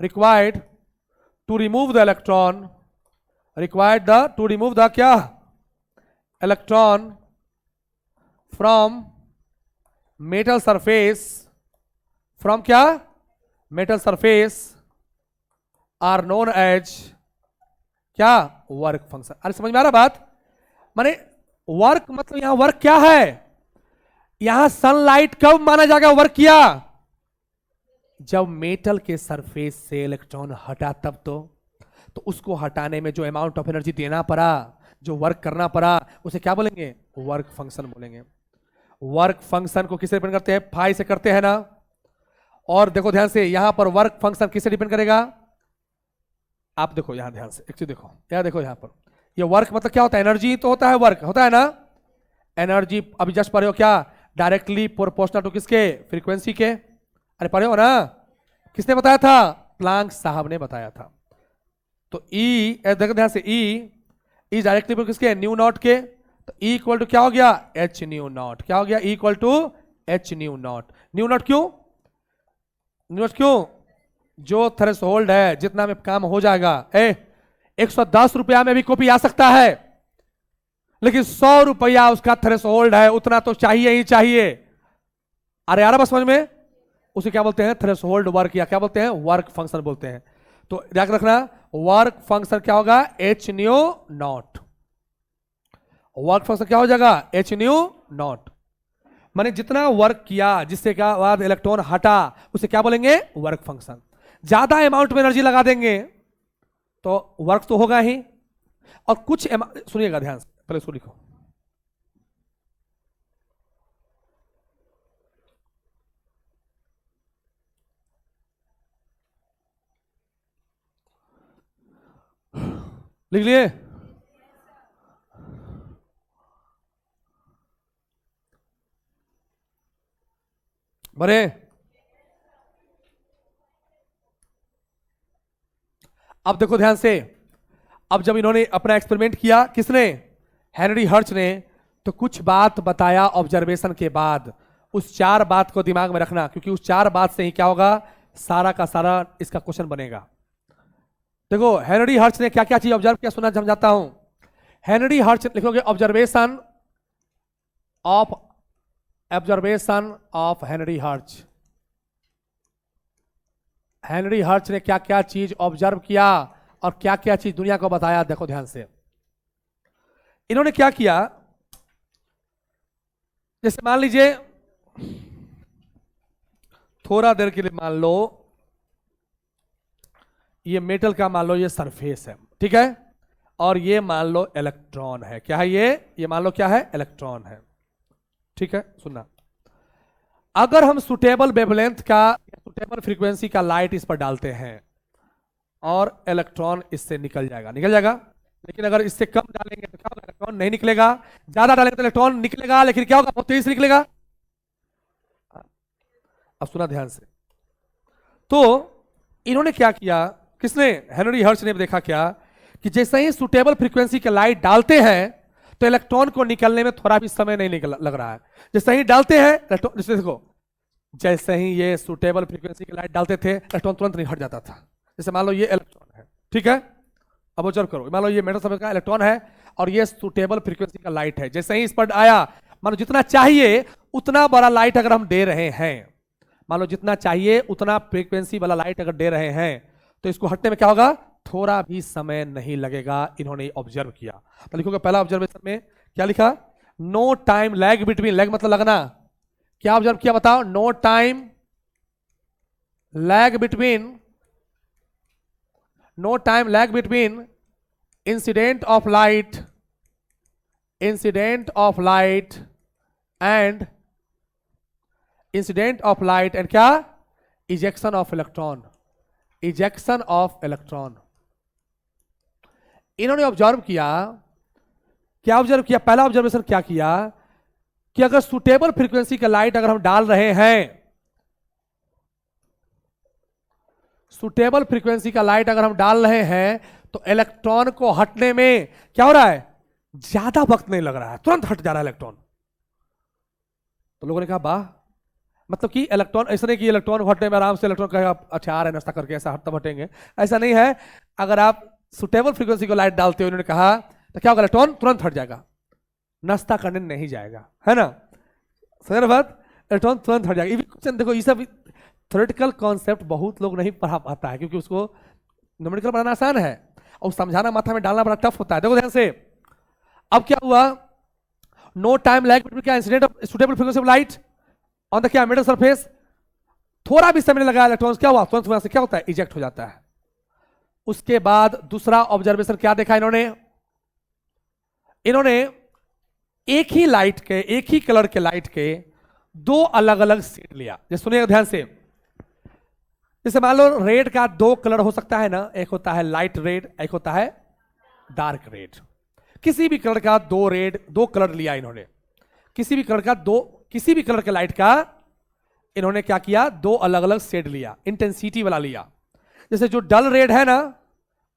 required to remove the electron, to remove the क्या, electron from metal surface, from क्या, metal surface are known as क्या, वर्क फंक्शन। अरे समझ में आ रहा बात। माने वर्क मतलब यहां वर्क क्या है, यहां सनलाइट कब माना जाएगा वर्क किया, जब मेटल के सरफेस से इलेक्ट्रॉन हटा तब। तो उसको हटाने में जो अमाउंट ऑफ एनर्जी देना पड़ा, जो वर्क करना पड़ा, उसे क्या बोलेंगे, वर्क फंक्शन बोलेंगे। वर्क फंक्शन को किससे डिपेंड करते हैं, फाई से करते हैं ना। और देखो ध्यान से, यहां पर वर्क फंक्शन किससे डिपेंड करेगा, आप देखो यहां ध्यान से, एक चीज देखो, क्या देखो यहां पर, ये वर्क मतलब क्या होता है, एनर्जी तो होता है, वर्क होता है ना। एनर्जी अभी जस्ट पढ़े हो क्या, डायरेक्टली प्रोपोर्शनल टू किसके, फ्रीक्वेंसी के। अरे पढ़े हो ना, किसने बताया था, प्लैंक साहब ने बताया था। तो ई, देखो ध्यान से, ई इज डायरेक्टली किसके, ν0 के। तो E इक्वल टू क्या हो गया, h ν0। क्या हो गया, E इक्वल टू h ν0। ν0 क्यों, इन्वर्स क्यों? जो थ्रेशोल्ड है जितना में काम हो जाएगा, 110 रुपया में भी कॉपी आ सकता है, लेकिन 100 रुपया उसका थ्रेशोल्ड है, उतना तो चाहिए ही चाहिए। अरे यार बस समझ में, उसे क्या बोलते हैं? थ्रेशोल्ड वर्क, या क्या बोलते हैं? वर्क फंक्शन बोलते हैं। तो याद रखना, वर्क फंक्शन क्या होगा? H nu not. Work function क्या हो जाएगा? H nu not. माने जितना वर्क किया, जिससे क्या बाद इलेक्ट्रॉन हटा, उसे क्या बोलेंगे? Work function. ज्यादा अमाउंट में एनर्जी लगा देंगे तो वर्क तो होगा ही, और कुछ सुनिएगा ध्यान से, पहले इसको लिखो। लिख लिए? बड़े अब देखो ध्यान से, अब जब इन्होंने अपना एक्सपेरिमेंट किया, किसने? हेनरी हर्ट्ज ने, तो कुछ बात बताया ऑब्जर्वेशन के बाद। उस 4 बात को दिमाग में रखना, क्योंकि उस 4 बात से ही क्या होगा? सारा का सारा इसका क्वेश्चन बनेगा। देखो हेनरी हर्ट्ज ने क्या क्या चीज ऑब्जर्व किया, सुना समझाता हूं। हेनरी हर्ट्ज लिखोगे observation of Henry hertz. Henry hertz ने क्या क्या चीज ऑब्जर्व किया और क्या क्या चीज दुनिया को बताया। देखो ध्यान से, इन्होंने क्या किया, जैसे मान लीजिए थोड़ा देर के लिए मान लो ये मेटल का, मान लो ये सरफेस है, ठीक है, और ये मान लो इलेक्ट्रॉन है। क्या है ये मान लो क्या है? इलेक्ट्रॉन है, ठीक है। सुनना, अगर हम सुटेबल वेवलेंथ का, सुटेबल फ्रीक्वेंसी का लाइट इस पर डालते हैं और इलेक्ट्रॉन इससे निकल जाएगा, लेकिन अगर इससे कम डालेंगे तो क्या होगा? इलेक्ट्रॉन नहीं निकलेगा। ज्यादा डालेंगे तो इलेक्ट्रॉन निकलेगा, लेकिन क्या होगा? बहुत तेज निकलेगा। अब सुना ध्यान से, तो इन्होंने क्या किया, किसने? हेनरी हर्ट्ज ने देखा क्या कि जैसे ही सुटेबल फ्रीक्वेंसी के लाइट डालते हैं तो इलेक्ट्रॉन को निकलने में थोड़ा भी समय नहीं लग रहा है। जैसे ही डालते हैं इलेक्ट्रॉन, देखो जैसे ही ये सुटेबल फ्रीक्वेंसी के लाइट डालते थे, इलेक्ट्रॉन तुरंत नहीं हट जाता था। जैसे मान लो ये इलेक्ट्रॉन है, ठीक है, अब ऑब्जर्व करो, मान लो ये मेटल सरफेस का इलेक्ट्रॉन है और ये सुटेबल फ्रीक्वेंसी का लाइट है। जैसे ही इस पर आया, मान लो जितना चाहिए उतना बड़ा लाइट अगर हम दे रहे हैं, मान लो जितना चाहिए उतना फ्रीक्वेंसी वाला लाइट अगर दे रहे हैं, तो इसको हटने में क्या होगा? थोड़ा भी समय नहीं लगेगा। इन्होंने ऑब्जर्व किया। तो लिखोगे पहला ऑब्जर्वेशन में क्या लिखा? No time lag between, lag मतलब लगना। क्या ऑब्जर्व किया बताओ? No time lag between, no time lag between incident of light and incident of light and क्या? Ejection of electron, ejection of electron. इन्होंने ऑब्जर्व किया, क्या ऑब्जर्व किया? पहला ऑब्जर्वेशन क्या किया कि अगर सुटेबल फ्रीक्वेंसी का लाइट अगर हम डाल रहे हैं, सुटेबल फ्रीक्वेंसी का लाइट अगर हम डाल रहे हैं, तो इलेक्ट्रॉन को हटने में क्या हो रहा है? ज्यादा वक्त नहीं लग रहा है, तुरंत हट जा रहा है इलेक्ट्रॉन। तो लोगों ने कहा वाह, मतलब कि इलेक्ट्रॉन ऐसा नहीं कि इलेक्ट्रॉन हटने में आराम से इलेक्ट्रॉन कहेगा अच्छा आ रहा है नाश्ता करके, ऐसा तब हटेंगे, ऐसा नहीं है। अगर आप सुटेबल फ्रीक्वेंसी को लाइट डालते हो, इन्होंने कहा, तो क्या होगा? इलेक्ट्रॉन तुरंत हट जाएगा, नाश्ता करने नहीं जाएगा, है ना? समझ बात? इलेक्ट्रॉन तुरंत हट जाएगा। क्वेश्चन देखो, ये सब थ्योरेटिकल कॉन्सेप्ट बहुत लोग नहीं पढ़ा पाता है, क्योंकि उसको न्यूमेरिकल पढ़ाना आसान है और समझाना माथा में डालना बड़ा टफ होता है। देखो ध्यान से, अब क्या हुआ? नो टाइम लैग बिटवीन क्या? Incident of suitable frequency of light on the क्या? Metal surface. थोड़ा भी समय लगा, इलेक्ट्रॉन्स क्या हुआ? तुरंत से क्या होता है? इजेक्ट हो जाता है। उसके बाद दूसरा ऑब्जर्वेशन क्या देखा इन्होंने एक ही लाइट के, एक ही कलर के लाइट के 2 अलग अलग सेट लिया। जैसे सुनिएगा ध्यान से, जैसे मान लो रेड का 2 कलर हो सकता है ना, एक होता है लाइट रेड, एक होता है डार्क रेड। किसी भी कलर का 2 कलर लिया इन्होंने, किसी भी कलर के लाइट का इन्होंने क्या किया? 2 अलग अलग शेड लिया, इंटेंसिटी वाला लिया। जैसे जो डल रेड है ना,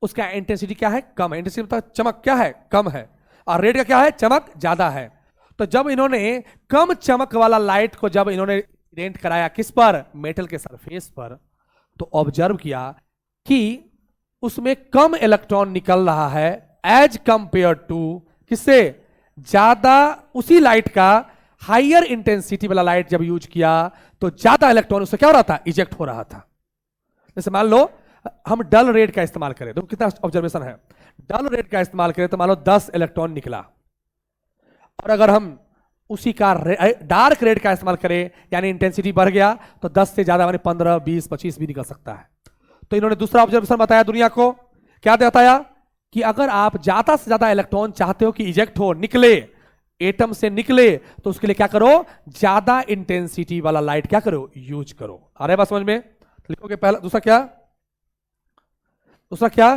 उसका इंटेंसिटी क्या है? कम है। इंटेंसिटी मतलब चमक क्या है? कम है। और रेड का क्या है? चमक ज्यादा है। तो जब इन्होंने कम चमक वाला लाइट को जब इन्होंने एक्सीडेंट कराया किस पर, मेटल के सरफेस पर, तो ऑब्जर्व किया कि उसमें कम इलेक्ट्रॉन निकल रहा है एज कंपेयर टू किससे, ज्यादा उसी लाइट का हायर इंटेंसिटी वाला लाइट जब यूज किया तो ज्यादा इलेक्ट्रॉन उससे क्या हो रहा था, इजेक्ट हो रहा था। जैसे मान लो हम डल रेड का इस्तेमाल करें, तो कितना ऑब्जर्वेशन है, डल रेड का इस्तेमाल करें तो मान लो 10 इलेक्ट्रॉन निकला, और अगर हम उसी का डार्क रेड का इस्तेमाल करें यानी इंटेंसिटी बढ़ गया तो 10 से ज्यादा माने 15, 20, 25 भी निकल सकता है। तो इन्होंने दूसरा ऑब्जर्वेशन बताया दुनिया को, क्या बताया कि अगर आप ज्यादा से ज्यादा इलेक्ट्रॉन चाहते हो कि इजेक्ट हो, निकले, एटम से निकले, तो उसके लिए क्या करो, ज्यादा इंटेंसिटी वाला लाइट क्या करो, यूज करो। आ रहा है बात समझ में? लिखोगे पहला, दूसरा क्या, दूसरा क्या,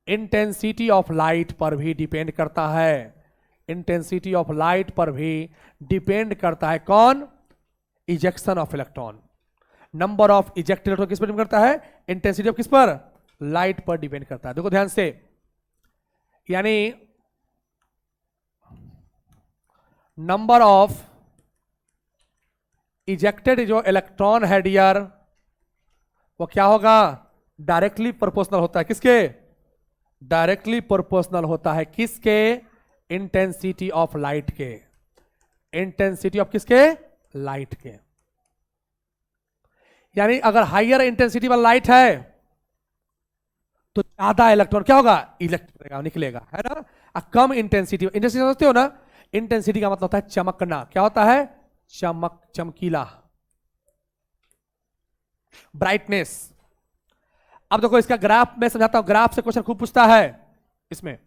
इंटेंसिटी ऑफ लाइट पर भी डिपेंड करता है, इंटेंसिटी ऑफ लाइट पर भी डिपेंड करता है कौन, ejection of electron. Number of ejected electron किस पर डिपेंड करता है, इंटेंसिटी ऑफ किस पर, लाइट पर डिपेंड करता है। देखो ध्यान से, यानी नंबर ऑफ इजेक्टेड जो इलेक्ट्रॉन है डियर, वो क्या होगा, डायरेक्टली प्रोपोर्शनल होता है किसके, डायरेक्टली प्रोपोर्शनल होता है किसके, इंटेंसिटी ऑफ लाइट के, इंटेंसिटी ऑफ किसके, लाइट के। यानी अगर हायर इंटेंसिटी वाला लाइट है तो ज्यादा इलेक्ट्रॉन क्या होगा, इलेक्ट करेगा, निकलेगा, है ना। कम इंटेंसिटी, इंटेंसिटी समझते हो ना, इंटेंसिटी का मतलब होता है चमकना, क्या होता है, चमक, चमकीला, ब्राइटनेस। अब देखो इसका ग्राफ मैं समझाता हूं, ग्राफ से क्वेश्चन खूब पूछता है इसमें।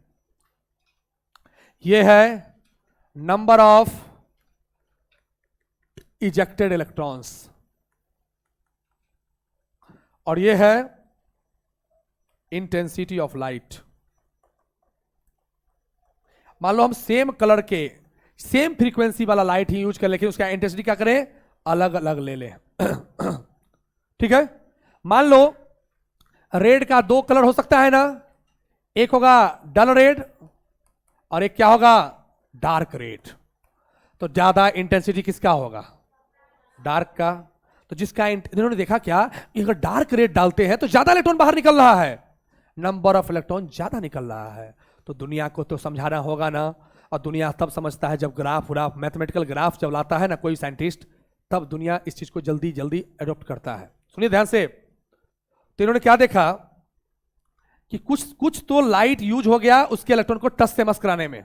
यह है नंबर ऑफ इजेक्टेड इलेक्ट्रॉन्स और यह है इंटेंसिटी ऑफ लाइट। मान लो हम सेम कलर के सेम फ्रीक्वेंसी वाला लाइट ही यूज कर, लेकिन उसका इंटेंसिटी क्या करें, अलग अलग ले लें। ठीक है, मान लो रेड का 2 कलर हो सकता है ना, एक होगा डल रेड और एक क्या होगा, डार्क रेड। तो ज्यादा इंटेंसिटी किसका होगा, डार्क का। तो जिसका इन्होंने देखा क्या, अगर डार्क रेड डालते हैं तो ज्यादा इलेक्ट्रॉन बाहर निकल रहा है, नंबर ऑफ इलेक्ट्रॉन ज्यादा निकल रहा है। तो दुनिया को तो समझाना होगा ना, और दुनिया तब समझता है जब ग्राफ व्राफ, मैथमेटिकल ग्राफ जब लाता है ना कोई साइंटिस्ट, तब दुनिया इस चीज को जल्दी जल्दी एडॉप्ट करता है। सुनिए ध्यान से, तो इन्होंने क्या देखा कि कुछ कुछ तो लाइट यूज हो गया उसके इलेक्ट्रॉन को टच से मस कराने में,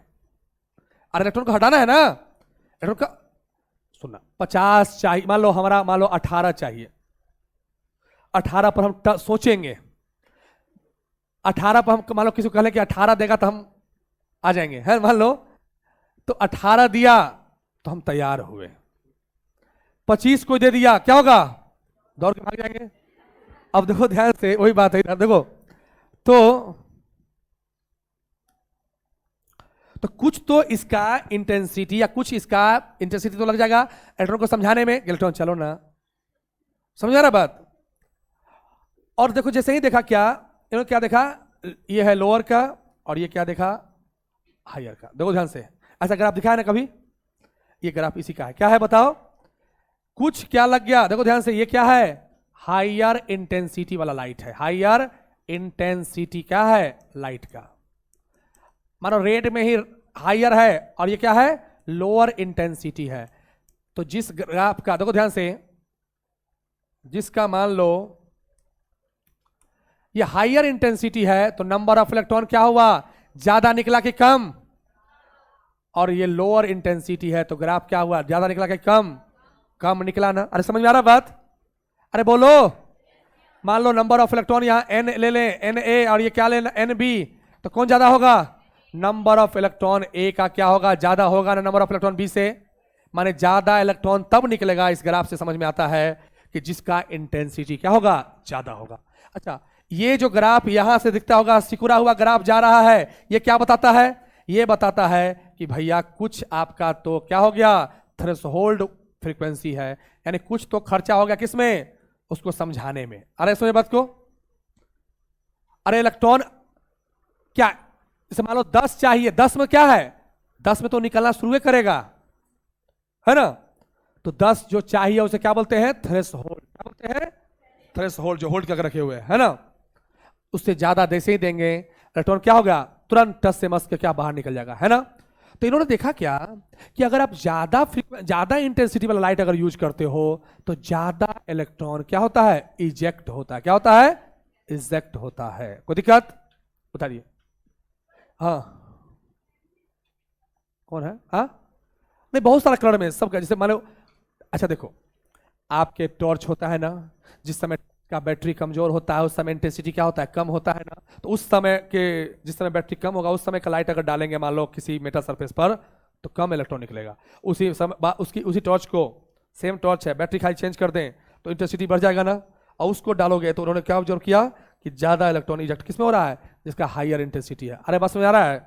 और इलेक्ट्रॉन को हटाना है ना, इलेक्ट्रॉन का सुनना 50 चाहिए, मान लो हमारा, मान लो 18 चाहिए, 18 पर हम सोचेंगे, 18 पर हम मान लो किसी को कहें कि 18 देगा तो हम आ जाएंगे, है मान लो, तो 18 दिया तो हम तैयार हुए, 25 को दे दिया क्या होगा, दौड़ के भाग जाएंगे। अब देखो ध्यान से, वही बात है, देखो तो कुछ तो इसका इंटेंसिटी या कुछ इसका इंटेंसिटी तो लग जाएगा इलेक्ट्रॉन को समझाने में, इलेक्ट्रॉन चलो ना, समझ आ रहा बात। और देखो जैसे ही देखा क्या, इन्होंने क्या देखा, ये है लोअर का और ये क्या देखा, हायर का। देखो ध्यान से, ऐसा ग्राफ दिखा है ना कभी, ये ग्राफ इसी का है, क्या है बताओ, कुछ क्या लग गया, देखो ध्यान से, ये क्या है, हायर इंटेंसिटी वाला लाइट है, हायर इंटेंसिटी क्या है, लाइट का। मानो रेड में ही हायर है और ये क्या है, लोअर इंटेंसिटी है। तो जिस ग्राफ का, देखो ध्यान से, जिसका मान लो ये हायर इंटेंसिटी है तो नंबर ऑफ इलेक्ट्रॉन क्या हुआ, ज्यादा निकला कि कम, और ये लोअर इंटेंसिटी है तो ग्राफ क्या हुआ, ज्यादा निकला कि कम, कम निकला ना। अरे समझ में आ रहा बात, अरे बोलो, मान लो नंबर ऑफ इलेक्ट्रॉन यहां एन ले लें, एन ए, और ये क्या लेना, एन बी, तो कौन ज्यादा होगा, नंबर ऑफ इलेक्ट्रॉन ए का क्या होगा, ज्यादा होगा ना नंबर ऑफ इलेक्ट्रॉन बी से। माने ज्यादा इलेक्ट्रॉन तब निकलेगा, इस ग्राफ से समझ में आता है कि जिसका इंटेंसिटी क्या होगा, ज्यादा होगा। अच्छा, ये जो ग्राफ यहां से दिखता होगा, सिकुड़ा हुआ ग्राफ जा रहा है, ये क्या बताता है, ये बताता है कि भैया कुछ आपका तो क्या हो गया, थ्रेशोल्ड फ्रीक्वेंसी है, यानी कुछ तो खर्चा हो गया किसमें, उसको समझाने में। अरे सुनिए बात को, अरे इलेक्ट्रॉन क्या, जैसे मान लो 10 चाहिए, 10 में क्या है, 10 में तो निकलना शुरू करेगा, है ना, तो 10 जो चाहिए उसे क्या बोलते हैं? थ्रेशोल्ड। क्या बोलते हैं? थ्रेशोल्ड, जो होल्ड करके रखे हुए है ना। उससे ज्यादा जैसे ही देंगे इलेक्ट्रॉन क्या होगा? तुरंत टच से मस के क्या बाहर निकल जाएगा, है ना। तो इन्होंने देखा क्या कि अगर आप ज्यादा इंटेंसिटी वाला लाइट अगर यूज करते हो तो ज्यादा इलेक्ट्रॉन क्या होता है? इजेक्ट होता है। क्या होता है? इजेक्ट होता है। कोई दिक्कत? बताइए। हाँ, कौन है? हाँ, नहीं, बहुत सारा कलर में सबका, जैसे मान लो, अच्छा देखो, आपके टॉर्च होता है ना, जिस समय का बैटरी कमजोर होता है उस समय इंटेंसिटी क्या होता है? कम होता है ना। तो उस समय के, जिस समय बैटरी कम होगा उस समय का लाइट अगर डालेंगे मान लो किसी मेटल सरफेस पर, तो कम इलेक्ट्रॉन निकलेगा। उसी समय उसी टॉर्च को, सेम टॉर्च है, बैटरी खाली चेंज कर दें तो इंटेंसिटी बढ़ जाएगा ना। और उसको डालोगे तो उन्होंने क्या ऑब्जर्व किया कि ज्यादा इलेक्ट्रॉन इजेक्ट किसमें हो रहा है? जिसका हाइयर इंटेंसिटी है। अरे बस में आ रहा है?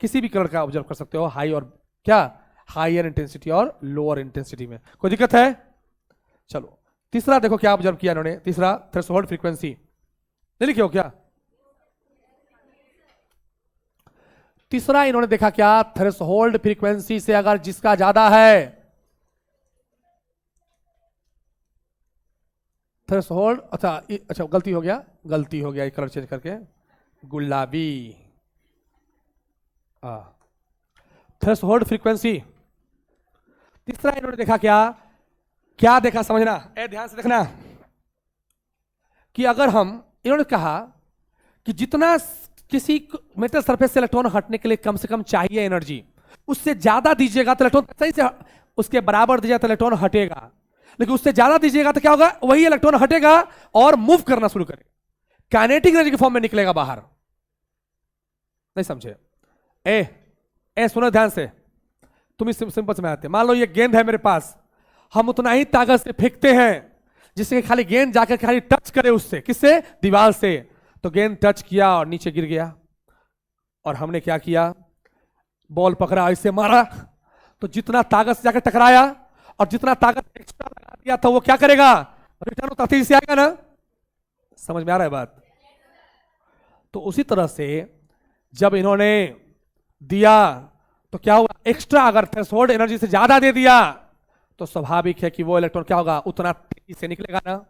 किसी भी कलर का ऑब्जर्व कर सकते हो, हाई और क्या, हाइयर इंटेंसिटी और लोअर इंटेंसिटी में। कोई दिक्कत है? चलो तीसरा देखो क्या ऑब्जर्व किया इन्होंने। तीसरा थ्रेशोल्ड फ्रीक्वेंसी, नहीं लिखे हो क्या? तीसरा इन्होंने देखा क्या? थ्रेशोल्ड फ्रीक्वेंसी से अगर जिसका ज्यादा है, थ्रेशोल्ड, अच्छा गलती हो गया ये कलर चेंज करके, गुलाबी। Threshold frequency. तीसरा इन्होंने देखा क्या? क्या देखा समझना, ध्यान से देखना, कि अगर हम, इन्होंने कहा कि जितना किसी मेटल सरफेस से इलेक्ट्रॉन हटने के लिए कम से कम चाहिए एनर्जी, उससे ज्यादा दीजिएगा तो इलेक्ट्रॉन सही से उसके बराबर दीजिएगा तो इलेक्ट्रॉन हटेगा। लेकिन उससे ज्यादा दीजिएगा तो क्या होगा? वही इलेक्ट्रॉन हटेगा और मूव करना शुरू करेगा, काइनेटिक एनर्जी के फॉर्म में निकलेगा बाहर। नहीं समझे? सुनो ध्यान से, तुम इस सिंपल से में आते। मान लो ये गेंद है मेरे पास, हम उतना ही ताकत से फेंकते हैं जिससे खाली गेंद जाकर खाली टच करे उससे, किससे? दीवार से। तो गेंद टच किया और नीचे गिर गया, और हमने क्या किया? बॉल पकड़ा, ऐसे मारा, तो जितना ताकत से जाकर टकराया और जितना ताकत एक्स्ट्रा लगा दिया था वो क्या करेगा? रिटर्न उतना तेजी से आएगा ना। समझ में आ रहा है बात? तो उसी तरह से जब इन्होंने दिया तो क्या हुआ? एक्स्ट्रा अगर थ्रेशोल्ड एनर्जी से ज्यादा दे दिया तो स्वाभाविक है कि वो इलेक्ट्रॉन क्या होगा? उतना तेजी से निकलेगा ना।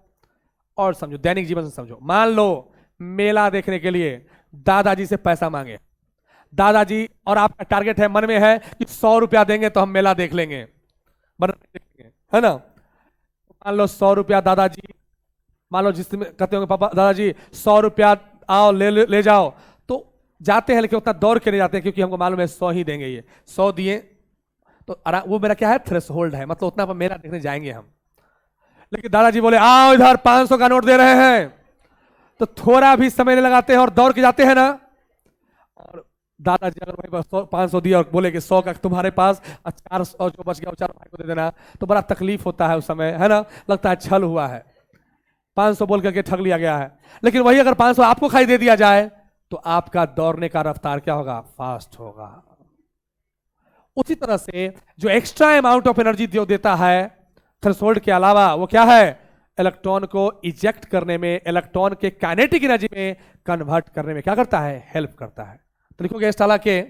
और समझो, दैनिक जीवन से समझो, मान लो मेला देखने के लिए दादाजी से पैसा मांगे, दादाजी, और आपका टारगेट है, मन में है कि 100 रुपया देंगे तो हम मेला देख लेंगे, है ना। मान लो 100 रुपया दादाजी, मान लो जिसमें कहते होंगे पापा दादाजी 100 रुपया आओ ले जाओ, तो जाते हैं, लेकिन उतना दौड़ के नहीं जाते हैं क्योंकि हमको मालूम है 100 ही देंगे। ये 100 दिए तो वो मेरा क्या है? थ्रेशोल्ड है, मतलब उतना पर मेला देखने जाएंगे हम। लेकिन दादाजी बोले आओ इधर 500 का नोट दे रहे हैं, तो थोड़ा भी समय नहीं लगाते हैं और दौड़ के जाते हैं ना। और दादाजी अगर वहीं पर 500 दिया और बोले कि 100 का तुम्हारे पास, 400 जो बच गया 4 भाई को दे देना, तो बड़ा तकलीफ होता है उस समय, है ना। लगता है छल हुआ है, 500 बोल करके ठग लिया गया है। लेकिन वही अगर 500 आपको खाली दे दिया जाए तो आपका दौड़ने का रफ्तार क्या होगा? फास्ट होगा। उसी तरह से जो एक्स्ट्रा अमाउंट ऑफ एनर्जी जो देता है थ्रेशोल्ड के अलावा, वो क्या है? इलेक्ट्रॉन को इजेक्ट करने में, इलेक्ट्रॉन के काइनेटिक एनर्जी में कन्वर्ट करने में क्या करता है? हेल्प करता है। तो लिखोगे इस ताला के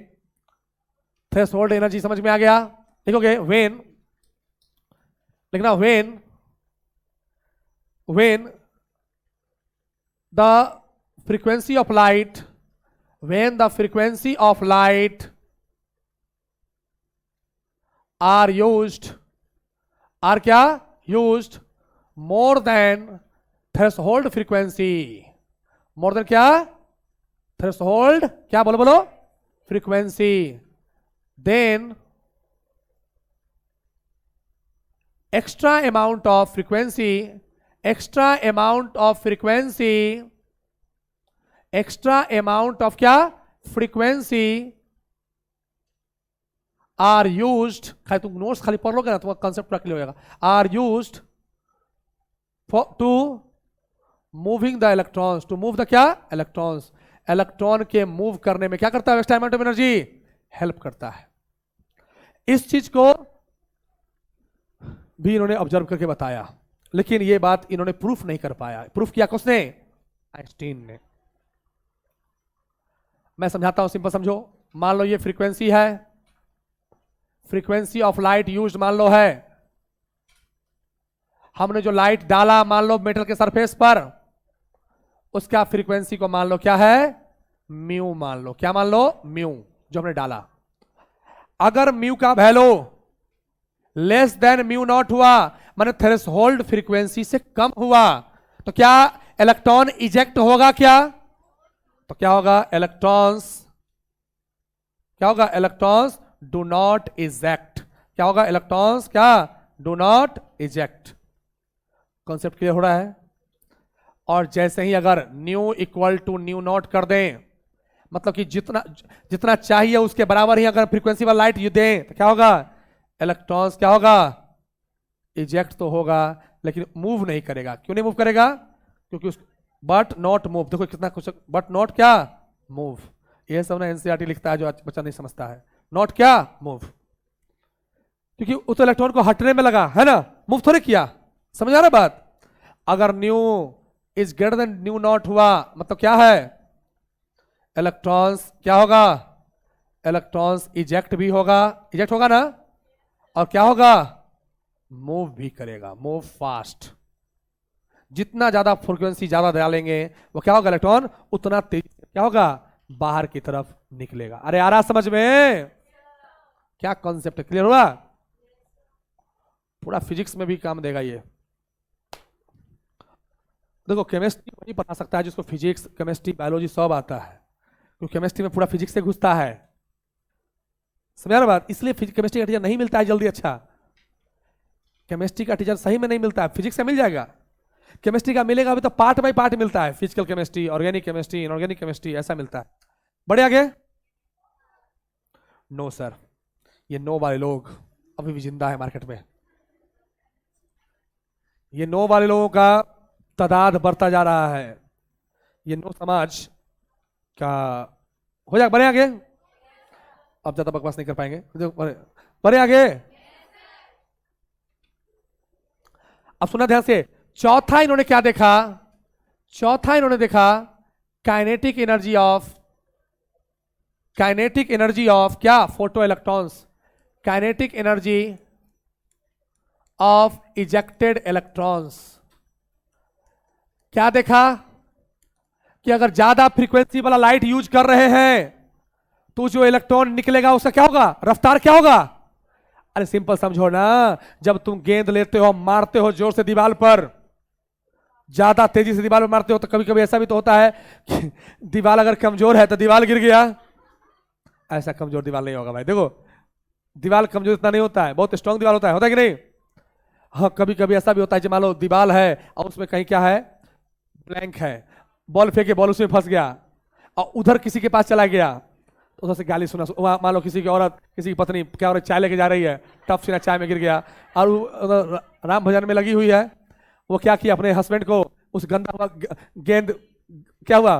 थ्रेशोल्ड एनर्जी, समझ में आ गया? लिखोगे व्हेन, लिखना when the frequency of light, when the frequency of light are used, are क्या? used more than threshold frequency, more than क्या? threshold, क्या बोलो frequency, then extra amount of frequency, extra amount of क्या? frequency are used, खाली तुम notes खाली पढ़ लोगे ना तुम्हारा कंसेप्ट पूरा क्लियर हो जाएगा। are used for to moving the electrons, to move the क्या? electrons, इलेक्ट्रॉन के मूव करने में क्या करता है? Extra amount of energy help करता है। इस चीज को भी इन्होंने ऑब्जर्व करके बताया, लेकिन ये बात इन्होंने प्रूफ नहीं कर पाया। प्रूफ किया किसने? आइंस्टीन ने। मैं समझाता हूं, सिंपल समझो। मान लो ये फ्रीक्वेंसी है, फ्रीक्वेंसी ऑफ लाइट यूज्ड मान लो है हमने जो लाइट डाला मान लो मेटल के सरफेस पर, उसका फ्रीक्वेंसी को मान लो क्या है, म्यू मान लो, क्या मान लो, म्यू, जो हमने डाला। अगर म्यू का value less than mu naught हुआ, माने थ्रेशोल्ड फ्रीक्वेंसी से कम हुआ, तो क्या इलेक्ट्रॉन इजेक्ट होगा क्या? तो क्या होगा, इलेक्ट्रॉन्स, क्या होगा, इलेक्ट्रॉन्स डू नॉट इजेक्ट। क्या होगा, इलेक्ट्रॉन्स क्या, do not eject. Concept clear हो रहा है? और जैसे ही अगर nu equal to nu naught कर दें, मतलब कि जितना जितना चाहिए उसके बराबर ही अगर फ्रीक्वेंसी वाला लाइट ये दें, तो क्या होगा, इलेक्ट्रॉन्स क्या होगा, इजेक्ट तो होगा लेकिन मूव नहीं करेगा। क्यों नहीं मूव करेगा? क्योंकि उस बट नॉट मूव, देखो कितना कुछ, बट नॉट क्या, मूव। ये सब ना एनसीईआरटी लिखता है जो बच्चा नहीं समझता है, नॉट क्या, मूव। क्योंकि उस इलेक्ट्रॉन को हटने में लगा है ना, मूव थोड़े किया। समझ आ रहा बात? अगर new is greater than new not हुआ, मतलब क्या है, इलेक्ट्रॉन्स क्या होगा, इलेक्ट्रॉन्स इजेक्ट भी होगा, इजेक्ट होगा ना, और क्या होगा, मूव भी करेगा, मूव फास्ट। जितना ज्यादा फ्रीक्वेंसी ज्यादा डालेंगे वो क्या होगा, इलेक्ट्रॉन उतना तेज क्या होगा, बाहर की तरफ निकलेगा। अरे आ रहा समझ में? क्या कॉन्सेप्ट है, क्लियर हुआ? पूरा फिजिक्स में भी काम देगा ये। देखो केमिस्ट्री वही पढ़ा सकता है जिसको फिजिक्स, केमिस्ट्री, बायोलॉजी सब आता है, क्योंकि केमिस्ट्री में पूरा फिजिक्स से घुसता है। समझ रहा बात? इसलिए केमिस्ट्री का टीचर नहीं मिलता है जल्दी। अच्छा, केमिस्ट्री का टीचर सही में नहीं मिलता है, फिजिक्स का मिल जाएगा। केमिस्ट्री का मिलेगा अभी तो पार्ट बाय पार्ट मिलता है, physical chemistry, organic chemistry, inorganic chemistry, ऐसा मिलता है। बढ़े आगे? नो सर, ये नो वाले लोग अभी भी जिंदा है मार्केट में। ये नो वाले लोगों का तादाद बढ़ता जा रहा है। ये नो समाज का हो जाएगा। बढ़े आगे? अब ज्यादा बकवास नहीं कर पाएंगे, बढ़े आगे। अब सुना ध्यान से, चौथा इन्होंने क्या देखा, चौथा इन्होंने देखा kinetic energy of, kinetic energy of क्या, photo electrons, kinetic energy of ejected electrons. क्या देखा कि अगर ज्यादा फ्रीक्वेंसी वाला लाइट यूज कर रहे हैं तो जो इलेक्ट्रॉन निकलेगा उसका क्या होगा, रफ्तार क्या होगा। अरे सिंपल समझो ना, जब तुम गेंद लेते हो, मारते हो जोर से दीवार पर, ज्यादा तेजी से दीवार पर मारते हो, तो कभी कभी ऐसा भी तो होता है कि दीवार अगर कमजोर है तो दीवार गिर गया। ऐसा कमजोर दीवार नहीं होगा भाई, देखो दीवार कमजोर इतना नहीं होता है, बहुत स्ट्रांग दीवार होता है कि नहीं? हाँ, कभी कभी ऐसा भी होता है, मान लो दीवार है और उसमें कहीं क्या है, ब्लैंक है, बॉल फेंके, बॉल उसमें फंस गया और उधर किसी के पास चला गया, तो उधर से गाली सुना, मान लो किसी की औरत, किसी की पत्नी क्या औरत चाय लेके जा रही है, टप सीना चाय में गिर गया, और वो राम भजन में लगी हुई है, वो क्या किया, अपने हस्बैंड को उस गंदा हुआ गेंद, क्या हुआ,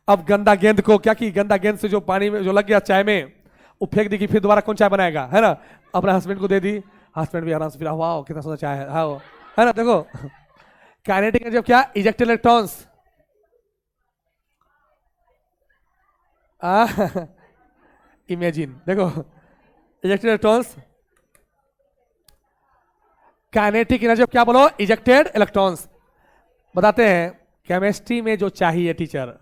अब गंदा गेंद को क्या की, गंदा गेंद से जो पानी में जो लग गया चाय में, वो फेंक दी कि फिर दोबारा कौन चाय बनाएगा, है ना? अपने हस्बैंड को दे दी, हस्बैंड भी आराम से, फिर वाह कितना सुंदर चाय है, हाँ है ना? देखो काइनेटिक एनर्जी ऑफ क्या, इजेक्टेड इलेक्ट्रॉन्स। इमेजिन, देखो ejected electrons, kinetic energy of क्या बोलो, इजेक्टेड इलेक्ट्रॉन्स। बताते हैं केमिस्ट्री में जो चाहिए टीचर,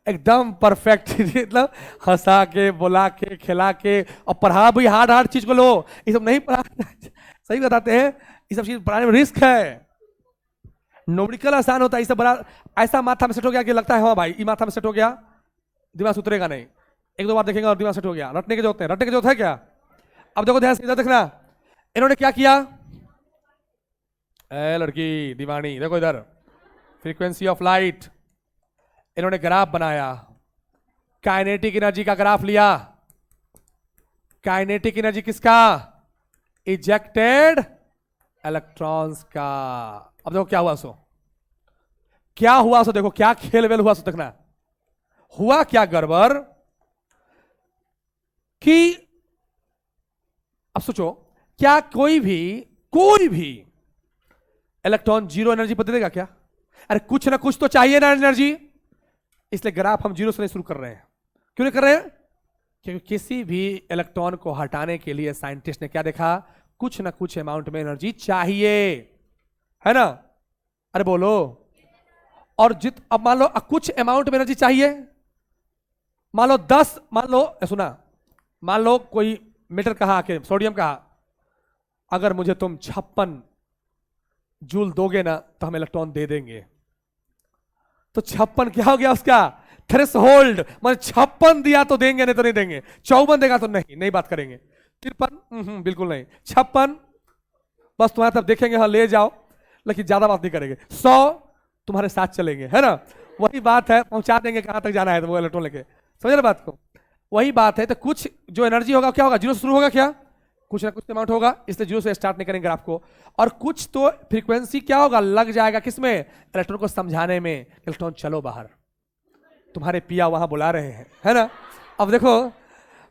एकदम परफेक्ट, मतलब हंसा के, बुला के, खिला के, और पढ़ा भी हार्ड हार्ड चीज को लो, ये सब नहीं पढ़ा। सही बताते हैं, ये सब चीज पढ़ाने में रिस्क है। न्यूमेरिकल आसान होता है, इससे बड़ा ऐसा माथा में सेट हो गया कि लगता है हाँ भाई ये माथा में सेट हो गया, दिमाग से उतरेगा नहीं, एक दो बार देखेंगे और दिमाग सेट हो गया। रटने की जरूरत है, रटने की जरूरत है क्या? अब देखो ध्यान से इधर देखना, इन्होंने क्या किया, ए लड़की दीवानी, देखो इधर फ्रीक्वेंसी ऑफ लाइट, इन्होंने ग्राफ बनाया, काइनेटिक एनर्जी का ग्राफ लिया। काइनेटिक एनर्जी किसका, इजेक्टेड इलेक्ट्रॉन्स का। अब देखो क्या हुआ सो, क्या हुआ सो, देखो क्या खेल वेल हुआ सो, देखना हुआ क्या गड़बड़ कि, अब सोचो क्या कोई भी इलेक्ट्रॉन जीरो एनर्जी पर दे देगा क्या? अरे कुछ ना कुछ तो चाहिए ना एनर्जी, इसलिए ग्राफ हम जीरो से नहीं शुरू कर रहे हैं। क्यों नहीं कर रहे हैं? क्योंकि किसी भी इलेक्ट्रॉन को हटाने के लिए साइंटिस्ट ने क्या देखा, कुछ ना कुछ अमाउंट में एनर्जी चाहिए, है ना? अरे बोलो। और अब मान लो कुछ अमाउंट में एनर्जी चाहिए, मान लो 10, मान लो सुना, मान लो कोई मीटर कहा आके सोडियम कहा, अगर मुझे तुम 56 जूल दोगे ना तो हम इलेक्ट्रॉन दे देंगे। तो 56 क्या हो गया उसका थ्रेशोल्ड, मतलब 56 दिया तो देंगे, नहीं तो नहीं देंगे। 54 देगा तो नहीं बात करेंगे। 53 बिल्कुल नहीं। 56 बस तुम्हारे तरफ देखेंगे, हाँ ले जाओ, लेकिन ज्यादा बात नहीं करेंगे। 100 तुम्हारे साथ चलेंगे, है ना? वही बात है, पहुंचा देंगे कहां तक जाना है तो वो इलेक्ट्रॉन लेके। समझ रहे बात को? वही बात है। तो कुछ जो एनर्जी होगा क्या होगा, जीरो से शुरू होगा क्या, कुछ ना कुछ अमाउंट होगा, इसलिए जीरो से स्टार्ट नहीं करेंगे ग्राफ को। और कुछ तो फ्रीक्वेंसी क्या होगा, लग जाएगा किसमें, इलेक्ट्रॉन को समझाने में। इलेक्ट्रॉन चलो बाहर, तुम्हारे पिया वहां बुला रहे हैं, है ना? अब देखो,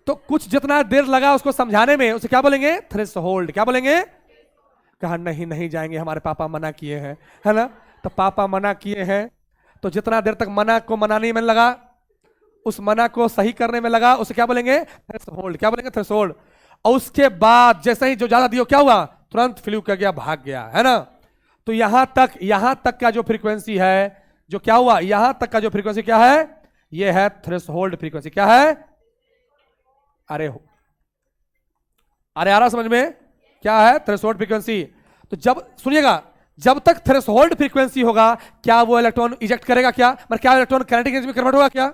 तो कुछ जितना देर लगा उसको समझाने में, उसे क्या बोलेंगे, थ्रेशोल्ड। क्या बोलेंगे? कहा नहीं नहीं जाएंगे, हमारे पापा मना किए हैं, है ना? तो पापा मना किए हैं, तो जितना देर तक मना को मनाने में लगा, उस मना को सही करने में लगा, उसे क्या बोलेंगे, थ्रेशोल्ड। क्या बोलेंगे, थ्रेशोल्ड। और उसके बाद जैसे ही जो ज्यादा दियो क्या हुआ, तुरंत फ्लू कर गया, भाग गया, है ना? तो यहां तक का जो फ्रीक्वेंसी है, जो क्या हुआ, यहां तक का जो फ्रीक्वेंसी क्या है, ये है थ्रेशोल्ड फ्रीक्वेंसी। क्या है? अरे आ रहा समझ में? क्या है थ्रेशोल्ड फ्रीक्वेंसी? तो जब सुनिएगा, जब तक थ्रेशोल्ड फ्रीक्वेंसी होगा, क्या वो इलेक्ट्रॉन इजेक्ट करेगा क्या, मतलब क्या इलेक्ट्रॉन काइनेटिक एनर्जी में कन्वर्ट होगा क्या?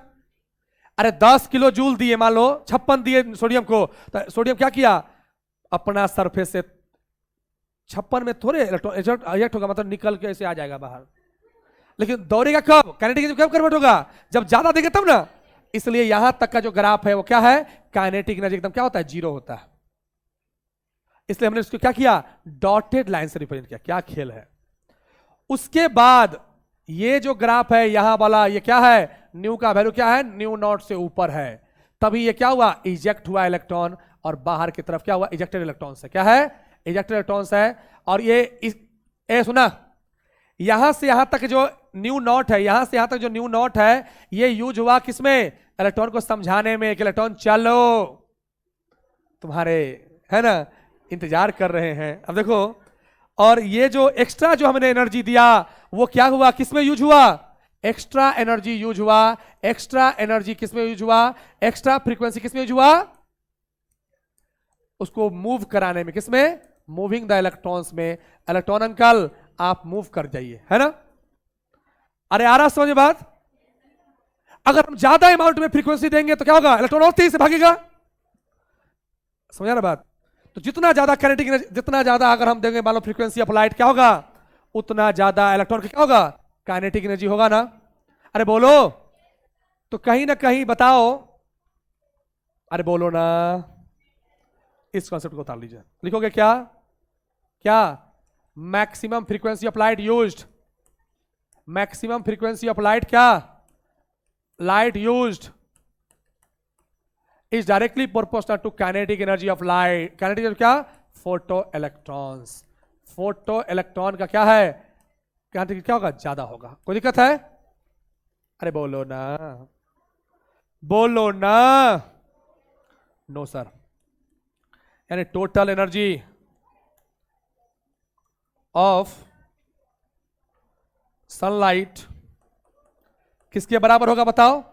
अरे 10 किलो जूल दिए, मान लो 56 दिए सोडियम को, तो सोडियम क्या किया, अपना सरफेस से 56 में थोड़े इलेक्ट्रॉन इजेक्ट होगा, मतलब निकल के ऐसे आ जाएगा बाहर। लेकिन दौड़ेगा कब, काइनेटिक एनर्जी कब कन्वर्ट होगा, जब ज्यादा देंगे तब ना। इसलिए यहां तक का जो ग्राफ है वो क्या है, काइनेटिक एनर्जी एकदम क्या होता है, जीरो होता है। इसलिए हमने इसको क्या किया, डॉटेड लाइन से रिप्रेजेंट किया। क्या खेल है। उसके बाद ये जो ग्राफ है यहां वाला, ये क्या है, न्यू का वैल्यू क्या है, न्यू नॉट से ऊपर है, तभी ये क्या हुआ, इजेक्ट हुआ इलेक्ट्रॉन, और बाहर की तरफ क्या हुआ, इजेक्टेड इलेक्ट्रॉन से। क्या है, इजेक्टेड इलेक्ट्रॉन है। और ये सुना, यहां से यहां तक जो न्यू नॉट है, यहां से यहां तक जो न्यू नॉट है, ये यूज हुआ किसमें, इलेक्ट्रॉन को समझाने में कि इलेक्ट्रॉन चलो, तुम्हारे, है ना, इंतजार कर रहे हैं। अब देखो, और ये जो एक्स्ट्रा जो हमने एनर्जी दिया, वो क्या हुआ, किसमें यूज हुआ, एक्स्ट्रा एनर्जी यूज हुआ। एक्स्ट्रा एनर्जी किसमें यूज हुआ, एक्स्ट्रा फ्रीक्वेंसी किसमें यूज हुआ, उसको मूव कराने में। किसमें, मूविंग द इलेक्ट्रॉन्स में। इलेक्ट्रॉन अंकल आप मूव कर जाइए, है ना? अरे आ रहा समझ बात? अगर हम ज्यादा अमाउंट में फ्रीक्वेंसी देंगे तो क्या होगा, इलेक्ट्रॉन और तेजी से भागेगा। समझा ना बात? तो जितना ज्यादा काइनेटिक एनर्जी, जितना ज्यादा अगर हम देंगे मान लो फ्रीक्वेंसी ऑफ लाइट, क्या होगा, उतना ज्यादा इलेक्ट्रॉन का क्या होगा, काइनेटिक एनर्जी होगा ना? अरे बोलो, तो कहीं ना कहीं बताओ, अरे बोलो ना, इस कॉन्सेप्ट को उतार लीजिए। लिखोगे क्या, क्या, maximum frequency of light used, maximum frequency of light क्या, light used is directly proportional to kinetic energy of light. kinetic energy क्या, फोटो इलेक्ट्रॉन्स। फोटो इलेक्ट्रॉन का क्या है, kinetic क्या होगा, ज्यादा होगा। कोई दिक्कत है? अरे बोलो ना, बोलो ना, नो सर। यानी टोटल एनर्जी ऑफ सनलाइट किसके बराबर होगा, बताओ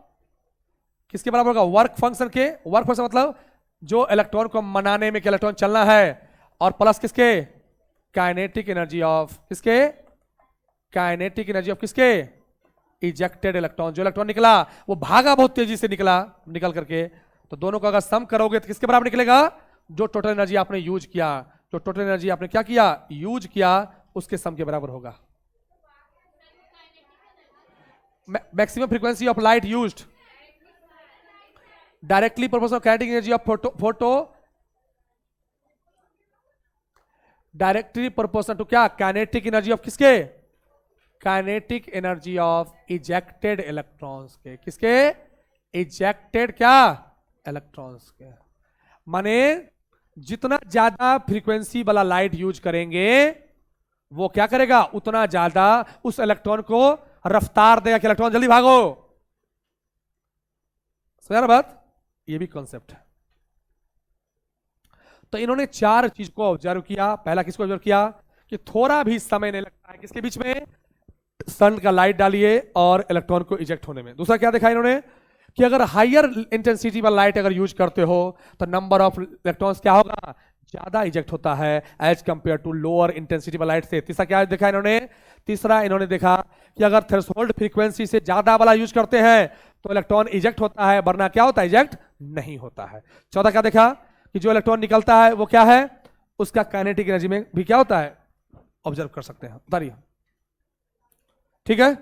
किसके बराबर होगा, वर्क फंक्शन के। वर्क फंक्शन मतलब जो इलेक्ट्रॉन को मनाने में, इलेक्ट्रॉन चलना है, और प्लस किसके, काइनेटिक एनर्जी ऑफ, किसके, काइनेटिक एनर्जी ऑफ किसके, इजेक्टेड इलेक्ट्रॉन। जो इलेक्ट्रॉन निकला वो भागा बहुत तेजी से निकला, निकल करके, तो दोनों को अगर सम करोगे तो किसके बराबर निकलेगा, जो टोटल एनर्जी आपने यूज किया, जो टोटल एनर्जी आपने क्या किया, यूज किया, उसके सम के बराबर होगा। Maximum frequency of light used directly proportional kinetic energy of photo directly proportional to क्या, काइनेटिक एनर्जी ऑफ किसके, kinetic energy of ejected electrons के। किसके, इजेक्टेड क्या, इलेक्ट्रॉन्स के। माने जितना ज्यादा फ्रीक्वेंसी वाला लाइट यूज करेंगे, वो क्या करेगा, उतना ज्यादा उस इलेक्ट्रॉन को रफ्तार देगा कि इलेक्ट्रॉन जल्दी भागो। समझा ना बात? ये भी कॉन्सेप्ट है। तो इन्होंने चार चीज को ऑब्जर्व किया। पहला किसको ऑब्जर्व किया, कि थोड़ा भी समय नहीं लगता है किसके बीच में, सन का लाइट डालिए और इलेक्ट्रॉन को इजेक्ट होने में। दूसरा क्या देखा इन्होंने कि अगर हायर इंटेंसिटी पर लाइट अगर यूज करते हो तो नंबर ऑफ इलेक्ट्रॉन्स क्या होगा, ज्यादा इजेक्ट होता है as compare to lower intensity पर लाइट से। तीसरा क्या देखा इन्होंने, तीसरा इन्होंने देखा कि अगर थ्रेशोल्ड फ्रीक्वेंसी से ज्यादा वाला यूज करते हैं तो इलेक्ट्रॉन इजेक्ट होता है, वरना क्या होता है, इजेक्ट नहीं होता है। चौथा क्या देखा कि जो इलेक्ट्रॉन निकलता है वो क्या है, उसका काइनेटिक एनर्जी में भी क्या होता है, ऑब्जर्व कर सकते हैं। बताइए, ठीक है।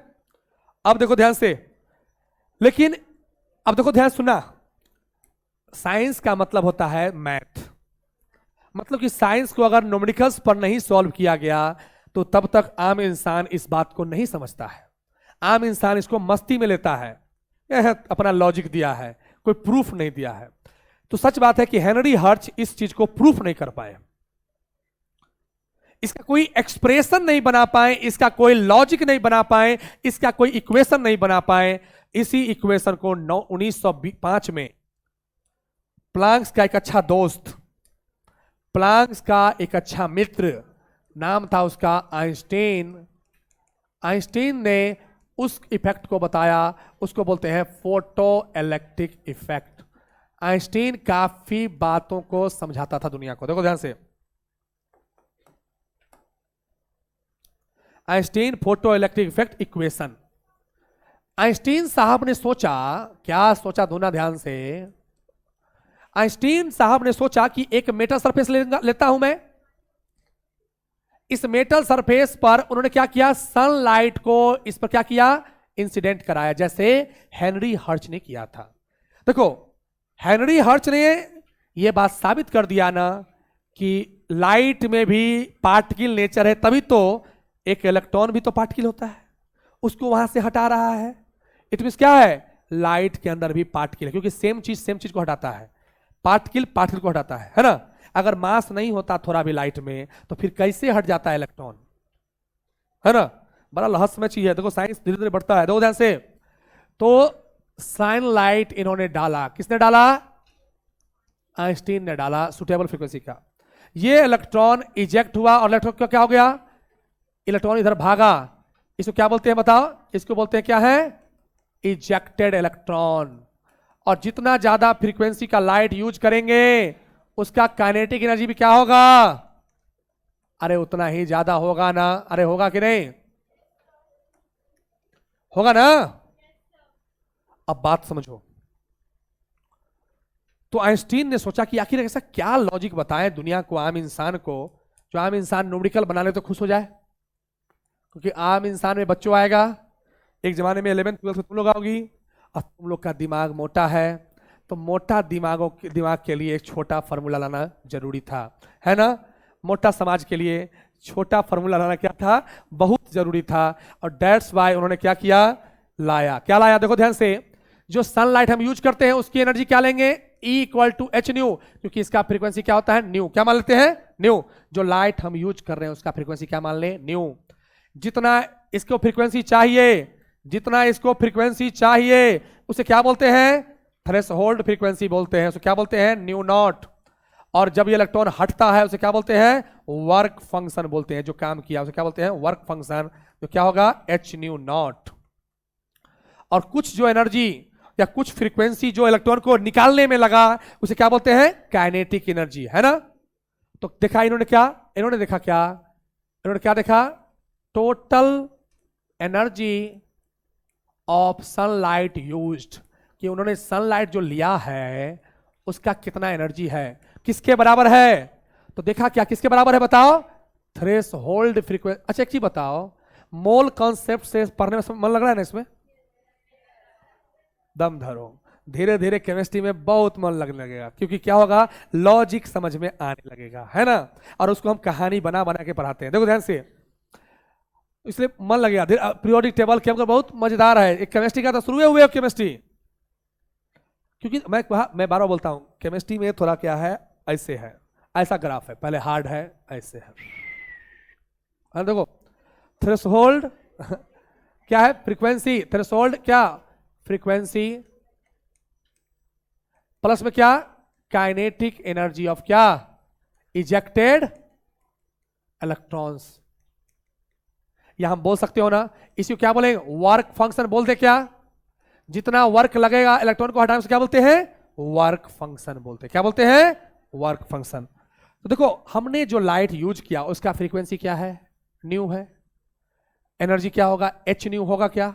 अब देखो ध्यान से, लेकिन अब देखो ध्यान सुनना, साइंस का मतलब होता है मैथ। मतलब कि साइंस को अगर न्यूमेरिकल्स पर नहीं सॉल्व किया गया तो तब तक आम इंसान इस बात को नहीं समझता है। आम इंसान इसको मस्ती में लेता है, यह अपना लॉजिक दिया है, कोई प्रूफ नहीं दिया है। तो सच बात है कि हेनरी हर्ट्ज इस चीज को प्रूफ नहीं कर पाए, इसका कोई एक्सप्रेशन नहीं बना पाए, इसका कोई लॉजिक नहीं बना पाए, इसका कोई इक्वेशन नहीं बना पाए। इसी इक्वेशन को 1905 में प्लांक्स का एक अच्छा दोस्त, प्लांक्स का एक अच्छा मित्र, नाम था उसका आइंस्टीन, आइंस्टीन ने उस इफेक्ट को बताया, उसको बोलते हैं फोटो इलेक्ट्रिक इफेक्ट। आइंस्टीन काफी बातों को समझाता था दुनिया को। देखो ध्यान से, Einstein photo electric effect equation. Einstein साहब ने सोचा, क्या सोचा, धुना ध्यान से, आइंस्टीन साहब ने सोचा कि एक मेटल सरफेस लेता हूं मैं, इस मेटल सरफेस पर उन्होंने क्या किया, सनलाइट को इस पर क्या किया, इंसिडेंट कराया, जैसे हेनरी हर्ट्ज ने किया था। देखो हेनरी हर्ट्ज ने यह बात साबित कर दिया ना कि लाइट में भी पार्टिकल नेचर है, तभी तो एक इलेक्ट्रॉन भी तो पार्टिकल होता है, उसको वहां से हटा रहा है। इट मींस क्या है, लाइट के अंदर भी पार्टिकल है, क्योंकि सेम चीज को हटाता है, पार्टिकल पार्टिकल को हटाता है ना। अगर मास नहीं होता थोड़ा भी लाइट में तो फिर कैसे हट जाता है इलेक्ट्रॉन, है ना। बड़ा रहस्यमय चीज है। देखो साइंस धीरे धीरे बढ़ता है। देखो ध्यान से, तो सनलाइट इन्होंने डाला, किसने डाला, आइंस्टीन ने डाला सुटेबल फ्रीक्वेंसी का। ये इलेक्ट्रॉन इजेक्ट हुआ और इलेक्ट्रॉन क्या हो गया, इलेक्ट्रॉन इधर भागा। इसको क्या बोलते हैं बताओ, इसको बोलते हैं क्या है, इजेक्टेड इलेक्ट्रॉन। और जितना ज्यादा फ्रीक्वेंसी का लाइट यूज करेंगे उसका काइनेटिक एनर्जी भी क्या होगा, अरे उतना ही ज्यादा होगा ना। अरे होगा कि नहीं, होगा ना। अब बात समझो, तो आइंस्टीन ने सोचा कि आखिर ऐसा क्या लॉजिक बताएं दुनिया को, आम इंसान को, जो आम इंसान न्यूमेरिकल बना ले तो खुश हो जाए। क्योंकि आम इंसान में बच्चों आएगा, एक जमाने में 11th 12th में तुम लोग आओगी और तुम लोग का दिमाग मोटा है, तो मोटा दिमाग के लिए एक छोटा फार्मूला लाना जरूरी था, है ना। मोटा समाज के लिए छोटा फार्मूला लाना क्या था, बहुत जरूरी था। और दैट्स वाई उन्होंने क्या किया, लाया। क्या लाया, देखो ध्यान से, जो सनलाइट हम यूज करते हैं उसकी एनर्जी क्या लेंगे, E = H न्यू, क्योंकि इसका फ्रीक्वेंसी क्या होता है, न्यू। क्या मान लेते हैं, न्यू। जो लाइट हम यूज कर रहे हैं उसका फ्रीक्वेंसी क्या मान ले, न्यू। जितना इसको फ्रीक्वेंसी चाहिए, जितना इसको फ्रीक्वेंसी चाहिए उसे क्या बोलते हैं, थ्रेशोल्ड फ्रीक्वेंसी बोलते हैं। उसे क्या बोलते हैं, न्यू नॉट। और जब ये इलेक्ट्रॉन हटता है उसे क्या बोलते हैं, वर्क फंक्शन बोलते हैं। जो काम किया उसे क्या बोलते हैं, वर्क फंक्शन। तो क्या होगा, H न्यू नॉट। और कुछ जो एनर्जी या कुछ फ्रीक्वेंसी जो इलेक्ट्रॉन को निकालने में लगा उसे क्या बोलते हैं, काइनेटिक एनर्जी, है ना। तो देखा इन्होंने क्या, इन्होंने देखा क्या, इन्होंने क्या देखा, total energy of sunlight used, कि उन्होंने सनलाइट जो लिया है उसका कितना एनर्जी है, किसके बराबर है। तो देखा क्या, किसके बराबर है बताओ, थ्रेशोल्ड फ्रीक्वेंसी। अच्छा एक चीज बताओ, मोल कॉन्सेप्ट से पढ़ने में मन लग रहा है ना, इसमें दम धरो, धीरे धीरे केमिस्ट्री में बहुत मन लगने लगेगा, क्योंकि क्या होगा, लॉजिक समझ में आने लगेगा, है ना। और उसको हम कहानी बना बना के पढ़ाते हैं। देखो ध्यान से, इसलिए मन लगेगा। पीरियोडिक टेबल केमिकल बहुत मजेदार है, एक केमिस्ट्री का तो शुरू हुए केमिस्ट्री। क्योंकि मैं बार बोलता हूं, केमिस्ट्री में थोड़ा क्या है, ऐसे है, ऐसा ग्राफ है, पहले हार्ड है, ऐसे है। देखो थ्रेशोल्ड क्या है, फ्रीक्वेंसी, थ्रेशोल्ड क्या, फ्रीक्वेंसी, प्लस में क्या, काइनेटिक एनर्जी ऑफ क्या, इजेक्टेड इलेक्ट्रॉन्स। या हम बोल सकते हो ना, इसी को क्या बोलेंगे, वर्क फंक्शन बोलते क्या, जितना वर्क लगेगा इलेक्ट्रॉन को हटाने से क्या बोलते हैं, वर्क फंक्शन बोलते हैं। क्या बोलते हैं, वर्क फंक्शन। तो देखो हमने जो लाइट यूज किया उसका फ्रीक्वेंसी क्या है, न्यू है। एनर्जी क्या होगा, एच न्यू होगा क्या,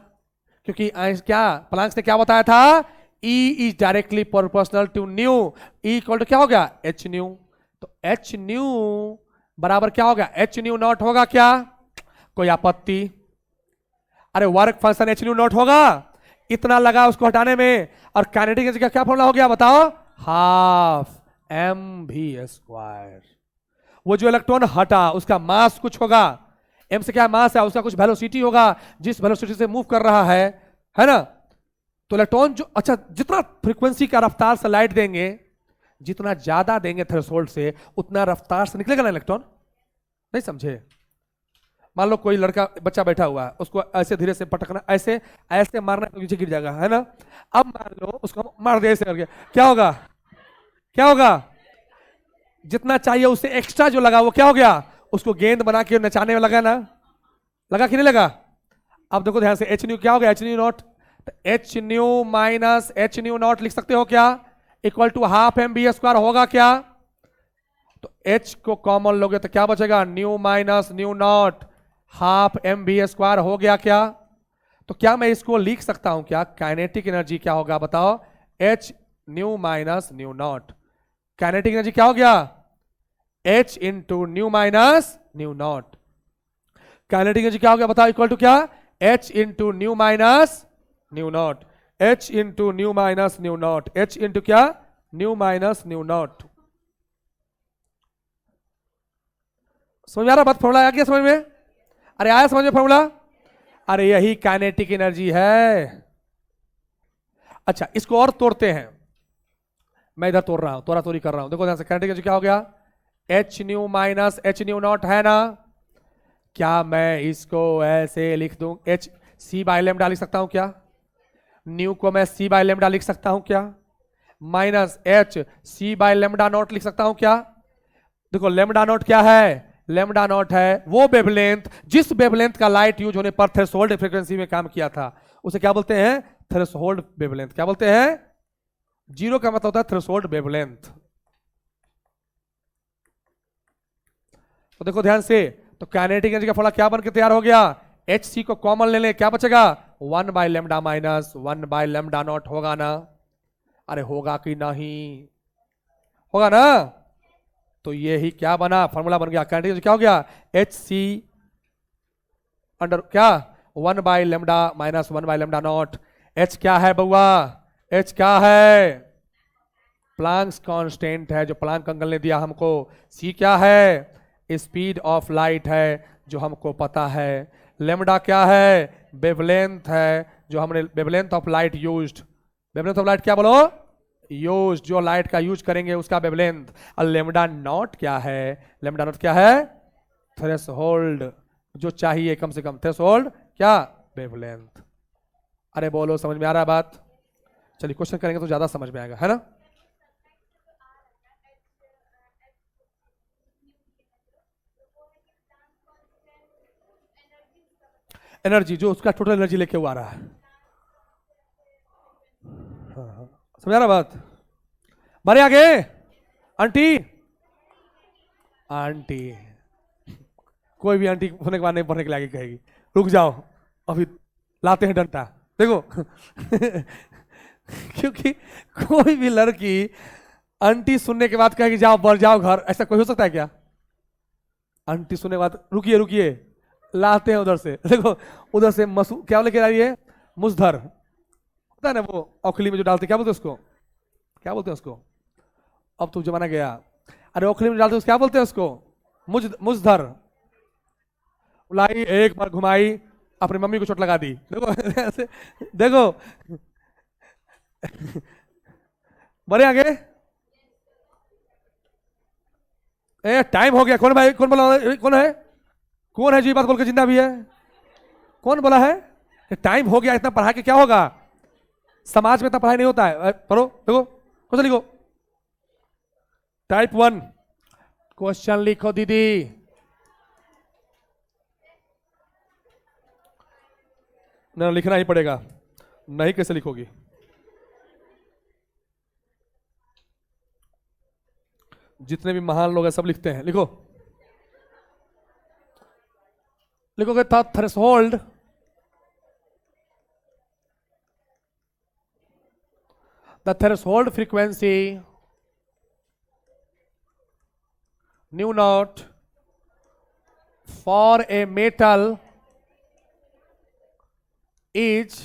क्योंकि क्या प्लांक्स ने क्या बताया था, E is directly proportional to nu, E equal to क्या हो गया, एच न्यू। तो एच न्यू बराबर क्या होगा, एच न्यू नॉट होगा क्या, कोई आपत्ति, अरे work function H nu not होगा, इतना लगा उसको हटाने में, और काइनेटिक एनर्जी का क्या फॉर्मूला हो गया बताओ, हाफ एम वी स्क्वायर। वो जो इलेक्ट्रॉन हटा उसका मास कुछ होगा, एम से क्या मास है, उसका कुछ वेलोसिटी होगा, जिस वेलोसिटी से मूव कर रहा है ना। तो इलेक्ट्रॉन जो, अच्छा जितना फ्रीक्वेंसी का रफ्तार से लाइट देंगे, जितना ज्यादा देंगे थ्रेशोल्ड से, उतना रफ्तार से निकलेगा ना इलेक्ट्रॉन। नहीं समझे, मान लो कोई लड़का बच्चा बैठा हुआ है, उसको ऐसे धीरे से पटकना, ऐसे ऐसे मारना तो नीचे गिर जाएगा, है ना। अब मान लो उसको मार दे ऐसे करके, क्या होगा, क्या होगा, जितना चाहिए उससे एक्स्ट्रा जो लगा वो क्या हो गया, उसको गेंद बना के नचाने में लगा ना, लगा कि नहीं लगा। अब देखो ध्यान से, एच न्यू क्या हो गया, h nu naught, h nu minus h nu naught लिख सकते हो क्या, equal to half m v square होगा क्या। तो एच को कॉमन लोगे तो क्या बचेगा, nu minus nu naught, half m v square हो गया क्या। तो क्या मैं इसको लिख सकता हूं क्या, काइनेटिक एनर्जी क्या होगा बताओ, H nu minus nu not, kinetic energy क्या हो गया, H into new minus nu not. Kinetic energy क्या हो गया बताओ, इक्वल टू क्या, H into new minus nu naught, H into new minus nu naught, H into क्या, new minus nu not. समझ में आ रहा बात, फॉर्मूला आ गया समझ में, अरे आया समझ में फॉर्मूला, अरे यही काइनेटिक एनर्जी है। अच्छा इसको और तोड़ते हैं, मैं इधर तोड़ रहा हूं, तोड़ा तोड़ी कर रहा हूं, देखो ध्यान से, काइनेटिक एनर्जी क्या हो गया, h nu minus h nu not है ना। क्या मैं इसको ऐसे लिख दूं, एच सी बाय लेमडा लिख सकता हूं क्या, न्यू को मैं सी बाय लेमडा लिख सकता हूं क्या, minus h c by lambda naught लिख सकता हूं क्या। देखो लेमडा नॉट क्या है, लेमडा नॉट है वो वेवलेंथ जिस वेवलेंथ का लाइट यूज होने पर थ्रेशोल्ड फ्रीक्वेंसी में काम किया था, उसे क्या बोलते हैं, थ्रेशोल्ड वेवलेंथ। क्या बोलते हैं, जीरो का मतलब होता है थ्रेशोल्ड वेवलेंथ। तो देखो ध्यान से, तो काइनेटिक एनर्जी का फॉर्मूला क्या बन के तैयार हो गया, एच सी को कॉमन ले लें, क्या बचेगा, 1 by lambda minus 1 bye lambda not होगा ना। अरे होगा कि नहीं, होगा ना। तो ये ही क्या बना, फॉर्मूला बन गया, काइनेटिक एनर्जी क्या हो गया, एच सी अंडर क्या, 1 by lambda minus 1 bye lambda not. H क्या है बउआ, एच क्या है, प्लांक्स कांस्टेंट है जो प्लांक अंकल ने दिया हमको। सी क्या है, स्पीड ऑफ लाइट है जो हमको पता है। लेमडा क्या है, वेवलेंथ है जो हमने, wavelength of light used, wavelength of light क्या बोलो, यूज, जो लाइट का यूज करेंगे उसका वेवलेंथ। और लेमडा नॉट क्या है, लेमडा नॉट क्या है, थ्रेशोल्ड, जो चाहिए कम से कम, थ्रेशोल्ड क्या, वेवलेंथ। अरे बोलो समझ में आ रहा है बात, चलिए क्वेश्चन करेंगे तो ज्यादा समझ में आएगा, है ना। एनर्जी जो उसका टोटल एनर्जी लेके हुआ आ रहा है, हाँ, समझ आ रहा बात। बारे आगे, आंटी, आंटी कोई भी आंटी होने के बाद नहीं पढ़ने के लिए आगे कहेगी, रुक जाओ अभी लाते हैं डंडा, देखो क्योंकि कोई भी लड़की आंटी सुनने के बाद कहेगी जाओ बढ़ जाओ घर, ऐसा कोई हो सकता है क्या। आंटी सुनने के बाद रुकिए रुकिए, लाते हैं उधर से, देखो उधर से मसू क्या लेके आ रही है, मुजधर होता है ना वो औखली में जो डालते, क्या बोलते हैं उसको, क्या बोलते हैं उसको, अब तो जमाना गया, अरे औखली में डालते उसको क्या बोलते हैं उसको, मुजधर। लाई एक बार घुमाई, अपनी मम्मी को चोट लगा दी, देखो ऐसे देखो बड़े आगे, ए टाइम हो गया, कौन भाई, कौन बोला, कौन है जी बात बोल के जिंदा भी है, कौन बोला है, टाइम हो गया, इतना पढ़ा के क्या होगा, समाज में इतना पढ़ाई नहीं होता है, पढ़ो देखो क्वेश्चन लिखो, टाइप 1 क्वेश्चन लिखो दीदी, ना लिखना ही पड़ेगा, नहीं कैसे लिखोगी? जितने भी महान लोग हैं सब लिखते हैं, लिखो। लिखोगे था threshold the threshold frequency nu naught for a metal is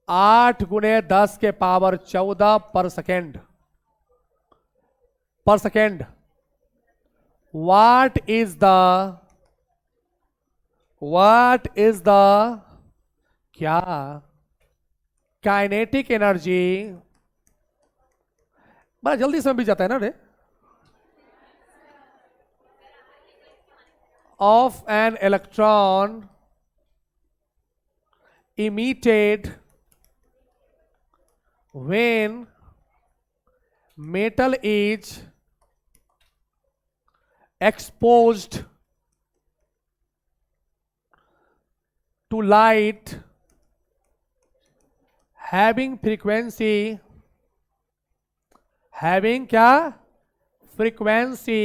8 गुणे 10 के पावर 14 पर सेकेंड। what is the क्या काइनेटिक एनर्जी, बड़ा जल्दी समय बीत जाता है ना रे, of an electron emitted when metal is exposed to light having frequency, having क्या फ्रीक्वेंसी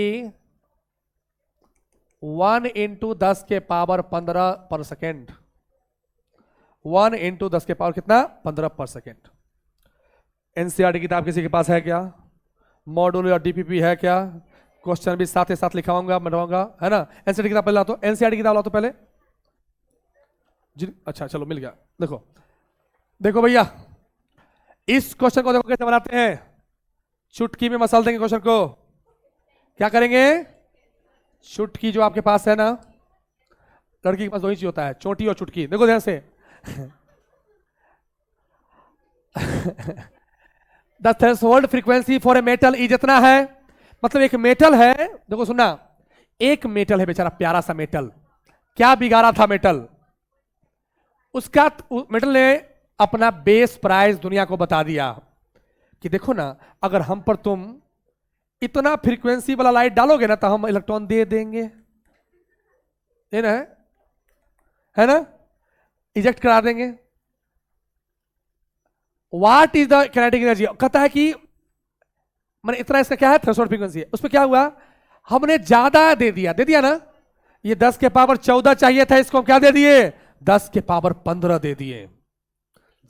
1 इंटू 10 के पावर 15 पर सेकेंड। 1 इंटू 10 के पावर कितना? 15 पर सेकेंड। एनसीईआरटी किताब किसी के पास है क्या? मॉड्यूल या डीपीपी है क्या? क्वेश्चन भी साथ ही साथ लिखाऊंगा, बनाऊंगा, है ना? एनसीईआरटी किताब पहले ला, तो एनसीईआरटी किताब ला तो पहले अच्छा चलो मिल गया। देखो भैया, इस क्वेश्चन को देखो कैसे बनाते हैं। चुटकी में मसल देंगे क्वेश्चन को। क्या करेंगे? चुटकी जो आपके पास है ना, लड़की के पास दो ही चीज होता है, चोटी और चुटकी। देखो ध्यान से the threshold frequency for a metal ई जितना है, मतलब एक मेटल है, देखो सुनना, एक मेटल है बेचारा, प्यारा सा मेटल। क्या बिगाड़ा था मेटल? उसका मेटल ने अपना बेस प्राइस दुनिया को बता दिया कि देखो ना, अगर हम पर तुम इतना फ्रीक्वेंसी वाला लाइट डालोगे ना तो हम इलेक्ट्रॉन दे देंगे, ये ना है ना, इजेक्ट करा देंगे। What is the kinetic energy? कहता है कि मैंने इतना, इसका क्या है? थ्रेशोल्ड फ्रीक्वेंसी है। उस पर क्या हुआ? हमने ज्यादा दे दिया ना, ये 10 के पावर 14 चाहिए था, इसको हम क्या दे दिए? 10 के पावर 15 दे दिए।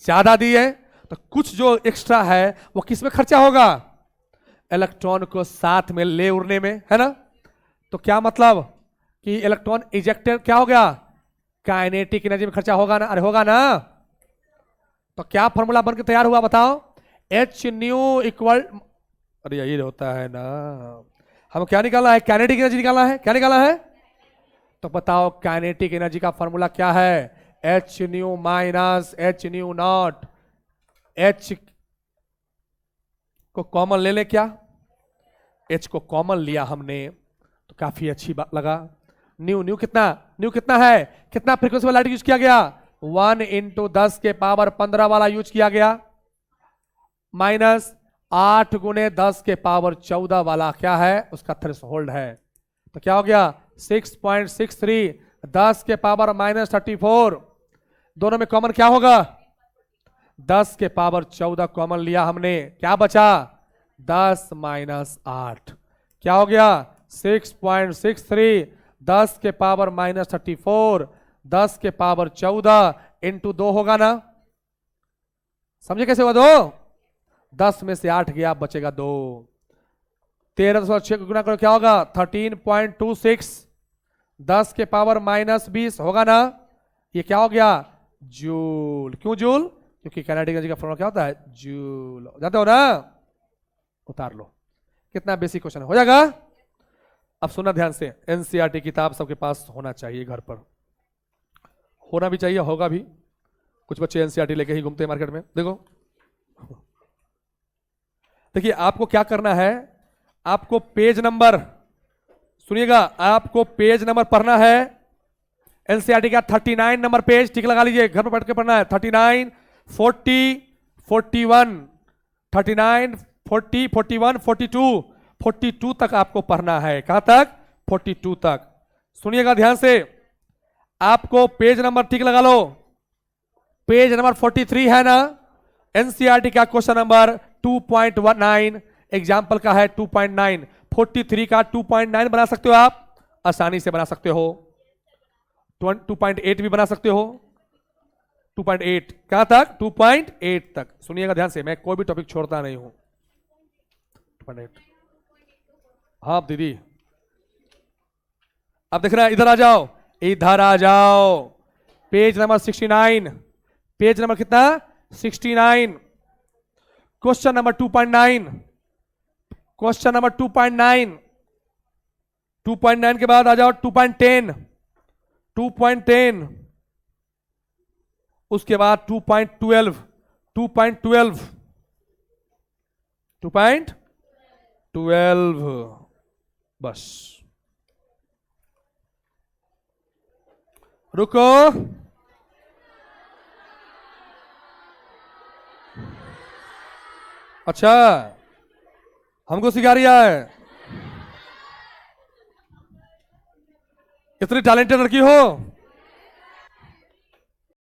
ज्यादा दिए तो कुछ जो एक्स्ट्रा है वो किस में खर्चा होगा? इलेक्ट्रॉन को साथ में ले उड़ने में, है ना? तो क्या मतलब कि इलेक्ट्रॉन इजेक्टेड क्या हो गया? काइनेटिक एनर्जी में खर्चा होगा ना? अरे होगा ना। तो क्या फॉर्मूला बनकर तैयार हुआ बताओ? एच न्यू इक्वल, अरे यही होता है ना, हम क्या निकाला है? काइनेटिक एनर्जी निकाला है। क्या निकाला है? तो बताओ काइनेटिक एनर्जी का फॉर्मूला क्या है? H nu minus h nu naught. H को कॉमन ले ले, क्या एच को कॉमन लिया हमने तो काफी अच्छी बात लगा। न्यू कितना है? कितना फ्रीक्वेंसी वाला लाइट यूज किया गया? 1 इंटू 10 के पावर 15 वाला यूज किया गया, माइनस 8 गुणे 10 के पावर 14 वाला क्या है? उसका थ्रेशोल्ड है। तो क्या हो गया? 6.63, 10 के पावर माइनस 34, दोनों में कॉमन क्या होगा? 10 के पावर 14 कॉमन लिया हमने, क्या बचा? 10 माइनस 8, क्या हो गया? 6.63, 10 के पावर माइनस 34, 10 के पावर 14 इंटू 2 होगा ना? समझे कैसे हुआ? 2, 10 में से 8 गया, बचेगा 2। 13.6 गुना करो, क्या होगा? 13.26, 10 के पावर माइनस 20 होगा ना? ये क्या हो गया? जूल। क्यों जूल? क्योंकि काइनेटिक एनर्जी का फॉर्मूला क्या होता है? जूल। जानते हो ना? उतार लो। कितना बेसिक क्वेश्चन हो जाएगा। अब सुनना ध्यान से, एनसीईआरटी किताब सबके पास होना चाहिए, घर पर होना भी चाहिए, होगा भी। कुछ बच्चे एनसीईआरटी लेके ही घूमते हैं मार्केट में। देखिए आपको क्या करना है, आपको पेज नंबर, सुनिएगा, आपको पेज नंबर पढ़ना है एनसीईआरटी का 39 नंबर पेज, ठीक लगा लीजिए, घर पर बैठ के पढ़ना है। 39, 40, 41, 39, 40, 41, 42, 42 तक आपको पढ़ना है। कहां तक? 42 तक। सुनिएगा ध्यान से, आपको पेज नंबर ठीक लगा लो, पेज नंबर 43 है ना, एनसीईआरटी का क्वेश्चन नंबर 2.19 एग्जाम्पल का है 2.9, 43 का 2.9 बना सकते हो आप, आसानी से बना सकते हो। 2.8 भी बना सकते हो। 2.8 कहां तक? 2.8 तक। सुनिएगा ध्यान से, मैं कोई भी टॉपिक छोड़ता नहीं हूं। 2.8, हाँ दीदी, अब देखना, इधर आ जाओ, इधर आ जाओ, पेज नंबर 69, पेज नंबर कितना? 69, क्वेश्चन नंबर 2.9, क्वेश्चन नंबर 2.9, 2.9 के बाद आ जाओ 2.10, 2.10, उसके बाद 2.12, 2.12, 2.12, बस रुको। अच्छा, हमको सिखा रिया है, इतनी टैलेंटेड लड़की हो।